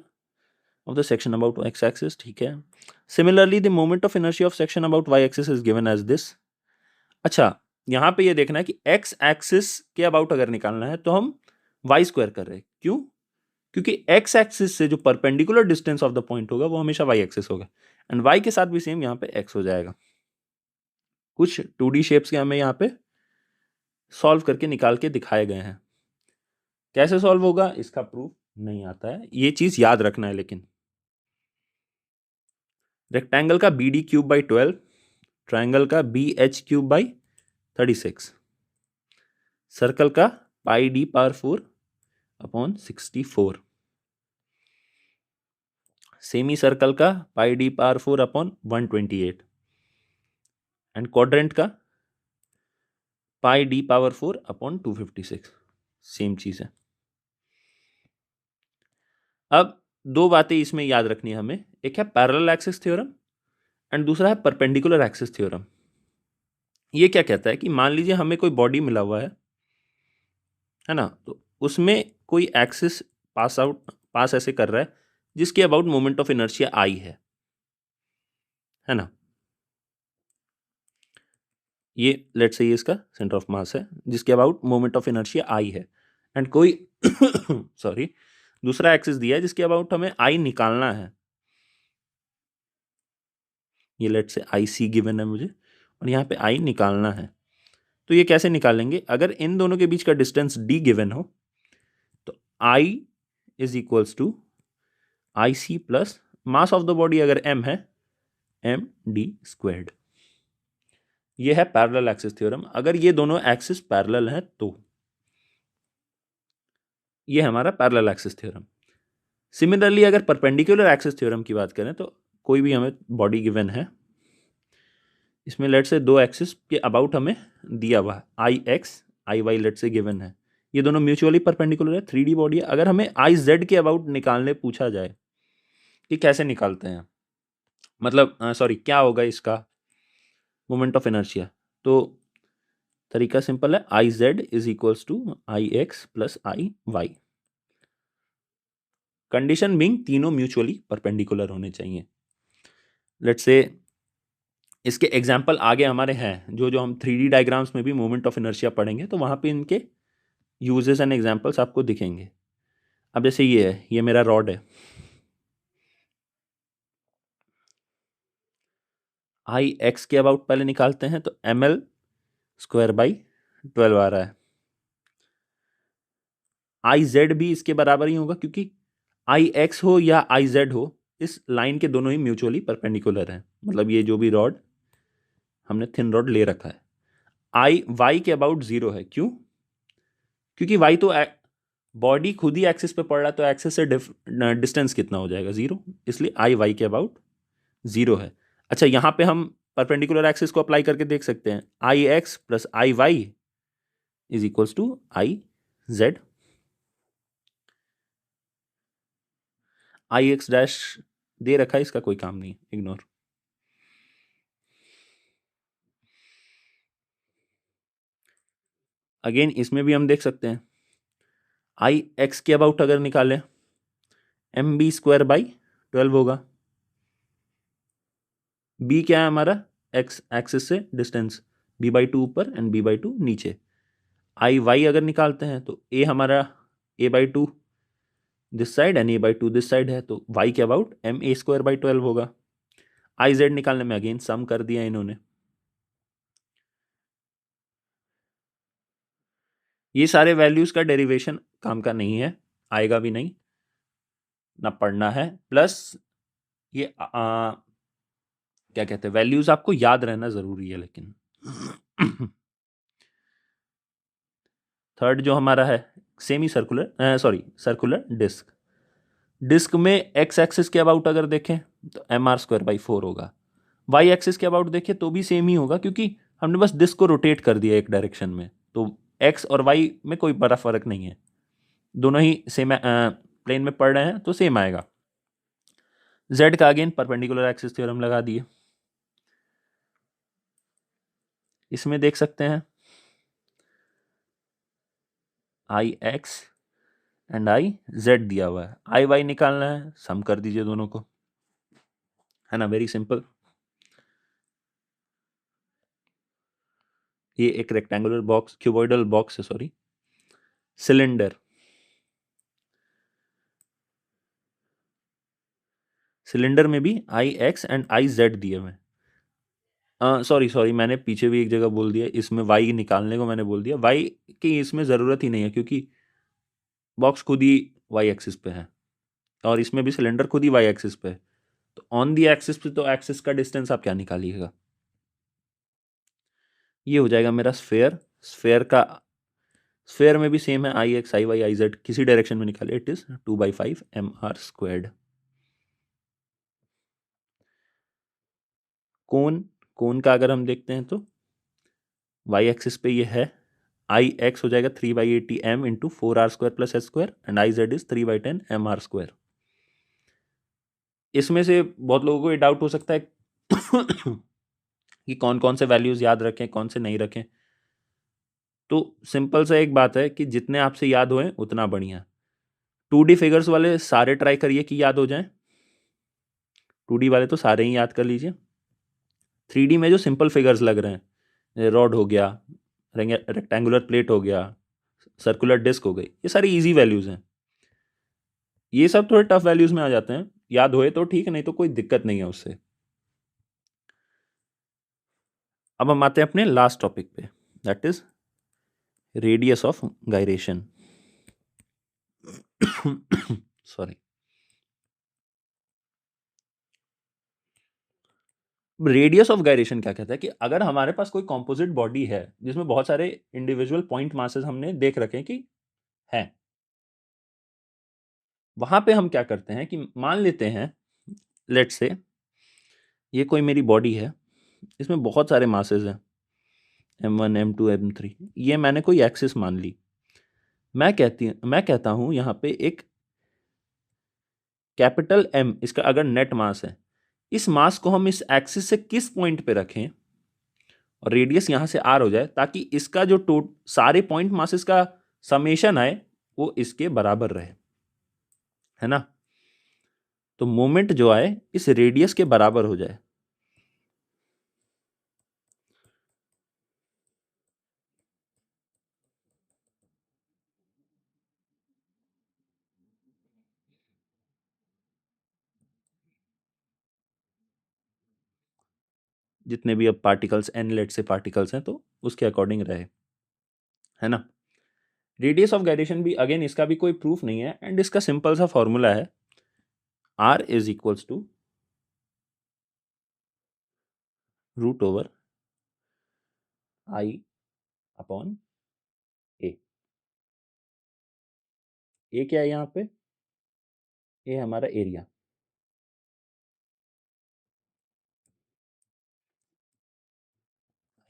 of the section about x axis, ठीक है। Similarly, the moment of inertia of section about y axis is given as this। अच्छा, यहाँ पे ये देखना है कि x axis के अबाउट अगर निकालना है तो हम y स्क्वायर कर रहे हैं। क्यों? क्योंकि x axis से जो perpendicular distance of the point होगा वो हमेशा y एक्सिस होगा, एंड y के साथ भी सेम यहाँ पे x हो जाएगा। कुछ 2D शेप्स के हमें यहाँ पे सॉल्व करके निकाल के दिखाए गए हैं। कैसे सॉल्व होगा इसका प्रूफ नहीं आता है, ये चीज याद रखना है। लेकिन रेक्टेंगल का b d cube by 12, triangle का b h cube by 36, circle का pi d power 4 upon 64, semi circle का pi d power 4 upon 128, and quadrant का pi d power 4 upon 256। Same चीज है। अब दो बातें इसमें याद रखनी है हमें, एक है पैरेलल एक्सिस थ्योरम एंड दूसरा है परपेंडिकुलर एक्सिस थ्योरम। ये क्या कहता है कि मान लीजिए हमें कोई बॉडी मिला हुआ है ना, तो उसमें कोई एक्सिस पास ऐसे कर रहा है जिसके about moment of inertia I है ना। ये लेट्स से ये इसका सेंटर ऑफ मास है जिसके about moment of inertia I है, एंड कोई सॉरी दूसरा एक्सिस दिया है जिसके अबाउट हमें आई निकालना है। ये let's say I C given है मुझे, और यहाँ पे आई निकालना है। तो ये कैसे निकालेंगे? अगर इन दोनों के बीच का डिस्टेंस d गिवन हो तो I is equals to I C plus mass of the body अगर m है m d स्क्वायर्ड। ये है पैरेलल एक्सिस थ्योरम। अगर ये दोनों एक्सिस पैरेलल हैं तो ये हमारा पैरेलल एक्सिस थ्योरम। सिमिलरली अगर परपेंडिकुलर एक्सिस थ्योरम की बात करें तो कोई भी हमें बॉडी गिवन है, इसमें लेट से दो एक्सिस के अबाउट हमें दिया हुआ है, I x I Y late से गिवन है, ये दोनों म्यूचुअली परपेंडिकुलर है, 3D बॉडी है। अगर हमें आई जेड के अबाउट निकालने पूछा जाए कि कैसे निकालते हैं, मतलब सॉरी क्या होगा इसका मोमेंट ऑफ इनर्शिया। तो तरीका सिंपल है, I Z is equals to I x plus I Y, condition being तीनों म्यूचुअली परपेंडिकुलर होने चाहिए। लेट्स से इसके एग्जाम्पल आगे हमारे हैं, जो जो हम 3D डायग्राम्स में भी मोमेंट ऑफ इनर्शिया पढ़ेंगे तो वहां पे इनके यूजेस एंड एग्जाम्पल्स आपको दिखेंगे। अब जैसे ये है, ये मेरा रॉड है, आई एक्स के अबाउट पहले निकालते हैं तो ml स्क्वायर बाई 12 आ रहा है। आई जेड भी इसके बराबर ही होगा, क्योंकि आई एक्स हो या आई जेड हो, इस लाइन के दोनों ही म्यूचुअली परपेंडिकुलर हैं। मतलब ये जो भी रॉड हमने थिन रॉड ले रखा है, आई वाई के अबाउट 0 है। क्यों? क्योंकि वाई तो बॉडी खुद ही एक्सिस पे पड़ रहा है, तो एक्सिस से डिस्टेंस कितना हो जाएगा? 0, इसलिए आई वाई के अबाउट 0 है। अच्छा, यहां पे हम परपेंडिकुलर एक्सिस को अप्लाई करके देख सकते हैं, I x plus I y is equals to I z. I x dash दे रखा है, इसका कोई काम नहीं, इग्नोर। अगेन इसमें भी हम देख सकते हैं, आई एक्स के अबाउट अगर निकालें एम बी स्क्वायर बाई 12 होगा। बी क्या है हमारा? एक्स एक्सिस से डिस्टेंस, बी बाई 2 ऊपर एंड बी बाई 2 नीचे। आई वाई अगर निकालते हैं तो ए हमारा a by 2 this side and a by 2 this side है, तो वाई के about m a square by 12 होगा। आई जेड निकालने में अगेन सम कर दिया इन्होंने। ये सारे वैल्यूज का डेरिवेशन काम का नहीं है, आएगा भी नहीं ना, पढ़ना है। प्लस ये क्या कहते हैं, वैल्यूज आपको याद रहना जरूरी है। लेकिन थर्ड जो हमारा है, semi circular sorry circular disc. Disc में एक्स एक्सिस के अबाउट अगर देखें तो एम आर स्क्वायर बाई 4 होगा। वाई एक्सिस के अबाउट देखें तो भी सेम ही होगा, क्योंकि हमने बस डिस्क को रोटेट कर दिया एक डायरेक्शन में, तो एक्स और वाई में कोई बड़ा फर्क नहीं है, दोनों ही सेम प्लेन में पड़ रहे हैं तो सेम आएगा। जेड का अगेन परपेंडिकुलर एक्सिस थ्योरम लगा दिए। इसमें देख सकते हैं I x and I Z दिया हुआ है, आई वाई निकालना है, सम कर दीजिए दोनों को, है ना, वेरी सिंपल। ये एक रेक्टेंगुलर बॉक्स, क्यूबॉइडल बॉक्स है, सॉरी सिलेंडर। सिलेंडर में भी आई एक्स एंड आई जेड दिए हुए। सॉरी सॉरी, मैंने पीछे भी एक जगह बोल दिया, इसमें वाई निकालने को मैंने बोल दिया, वाई की इसमें ज़रूरत ही नहीं है, क्योंकि बॉक्स खुद ही वाई एक्सिस पे है, और इसमें भी सिलेंडर खुद ही वाई एक्सिस पे है, तो ऑन दी एक्सिस पे तो एक्सिस का डिस्टेंस आप क्या निकालिएगा? ये हो जाएगा मेरा स्फेयर। स्फेयर का, स्फेयर में भी सेम है, I x I y I z किसी डायरेक्शन में निकाले, it is 2/5 mr squared. Cone, cone का अगर हम देखते हैं तो वाई एक्सिस पे ये है, आई एक्स हो जाएगा 3/80 m into 4r square plus H square, and I Z is 3/10 mr square. इसमें से बहुत लोगों को ये डाउट हो सकता है कि कौन कौन से वैल्यूज याद रखें, कौन से नहीं रखें। तो सिंपल सा एक बात है कि जितने आपसे याद होए उतना बढ़िया। 2D फिगर्स वाले सारे ट्राई करिए कि याद हो जाएं, 2D वाले तो सारे ही याद कर लीजिए। 3D में जो सिंपल फिगर्स लग रहे हैं, रॉड हो गया, रेक्टेंगुलर प्लेट हो गया, सर्कुलर डिस्क हो गई, ये सारी इजी वैल्यूज हैं। ये सब थोड़े टफ वैल्यूज में आ जाते हैं, याद होए तो ठीक है, नहीं तो कोई दिक्कत नहीं है उससे। अब हम आते हैं अपने लास्ट टॉपिक पे, that is radius of gyration. Sorry, radius of gyration क्या कहता है कि अगर हमारे पास कोई कॉम्पोजिट बॉडी है जिसमें बहुत सारे इंडिविजुअल पॉइंट मासेस हमने देख रखे हैं कि हैं, वहां पे हम क्या करते हैं कि मान लेते हैं, लेट्स से ये कोई मेरी बॉडी है, इसमें बहुत सारे मासेस हैं, m1 m2 m3, ये मैंने कोई एक्सिस मान ली। मैं कहता हूं यहाँ पे एक कैपिटल M इसका अगर नेट मास है, इस मास को हम इस एक्सिस से किस पॉइंट पे रखें और रेडियस यहां से R हो जाए, ताकि इसका जो सारे पॉइंट मासेस का समेशन आए वो इसके बराबर रहे, है ना। तो मोमेंट जो आए इस रेडियस के बराबर हो जाए। जितने भी अब पार्टिकल्स एनलेट से पार्टिकल्स हैं तो उसके अकॉर्डिंग रहे, है ना। रेडियस ऑफ गायरेशन भी अगेन इसका भी कोई प्रूफ नहीं है, एंड इसका सिंपल सा फॉर्मूला है, R is equals to root over I upon a. A क्या है यहाँ पे, ए हमारा एरिया,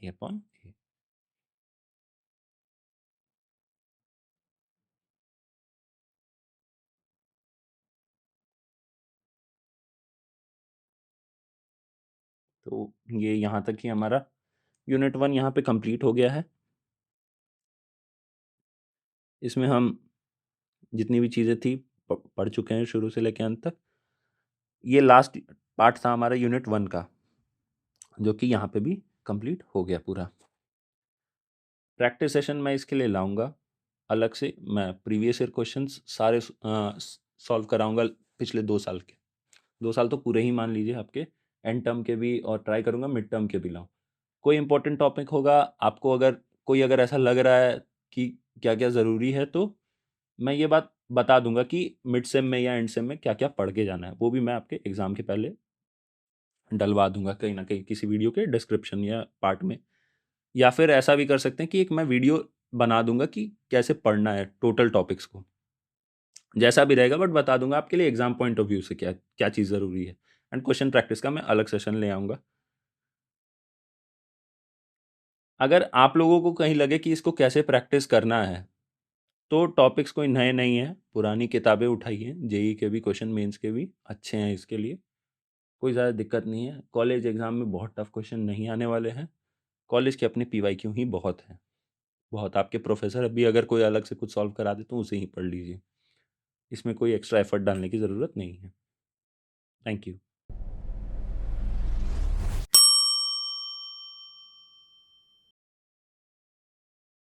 आई अपॉन ए। तो ये यहाँ तक ही हमारा यूनिट 1 यहाँ पे कंप्लीट हो गया है। इसमें हम जितनी भी चीज़ें थी पढ़ चुके हैं शुरू से लेकर अंत तक। ये लास्ट पार्ट था हमारा यूनिट 1 का, जो कि यहाँ पे भी कंप्लीट हो गया पूरा। प्रैक्टिस सेशन मैं इसके लिए लाऊंगा अलग से, मैं प्रीवियस ईयर क्वेश्चंस सारे सॉल्व कराऊंगा पिछले 2 साल के। 2 साल तो पूरे ही मान लीजिए आपके, एंड टर्म के भी, और ट्राई करूंगा मिड टर्म के भी लाऊं। कोई इंपॉर्टेंट टॉपिक होगा आपको, अगर कोई अगर ऐसा लग रहा है कि क्या क्या ज़रूरी है, तो मैं ये बात बता दूंगा कि मिड सेम में या एंड सेम में क्या क्या पढ़ के जाना है, वो भी मैं आपके एग्जाम के पहले डलवा दूंगा कहीं ना कहीं किसी वीडियो के डिस्क्रिप्शन या पार्ट में। या फिर ऐसा भी कर सकते हैं कि एक मैं वीडियो बना दूंगा कि कैसे पढ़ना है टोटल टॉपिक्स को, जैसा भी रहेगा, बट बता दूंगा आपके लिए एग्जाम पॉइंट ऑफ व्यू से क्या क्या चीज़ ज़रूरी है। एंड क्वेश्चन प्रैक्टिस का मैं अलग सेशन ले आऊँगा। अगर आप लोगों को कहीं लगे कि इसको कैसे प्रैक्टिस करना है, तो टॉपिक्स कोई नए नहीं हैं, पुरानी किताबें उठाइए, जेई के भी क्वेश्चन मेंस के भी अच्छे हैं, इसके लिए कोई ज़्यादा दिक्कत नहीं है। कॉलेज एग्जाम में बहुत टफ क्वेश्चन नहीं आने वाले हैं, कॉलेज के अपने पीवाईक्यू ही बहुत हैं। बहुत आपके प्रोफेसर अभी अगर कोई अलग से कुछ सॉल्व करा दे तो उसे ही पढ़ लीजिए, इसमें कोई एक्स्ट्रा एफर्ट डालने की ज़रूरत नहीं है। Thank you.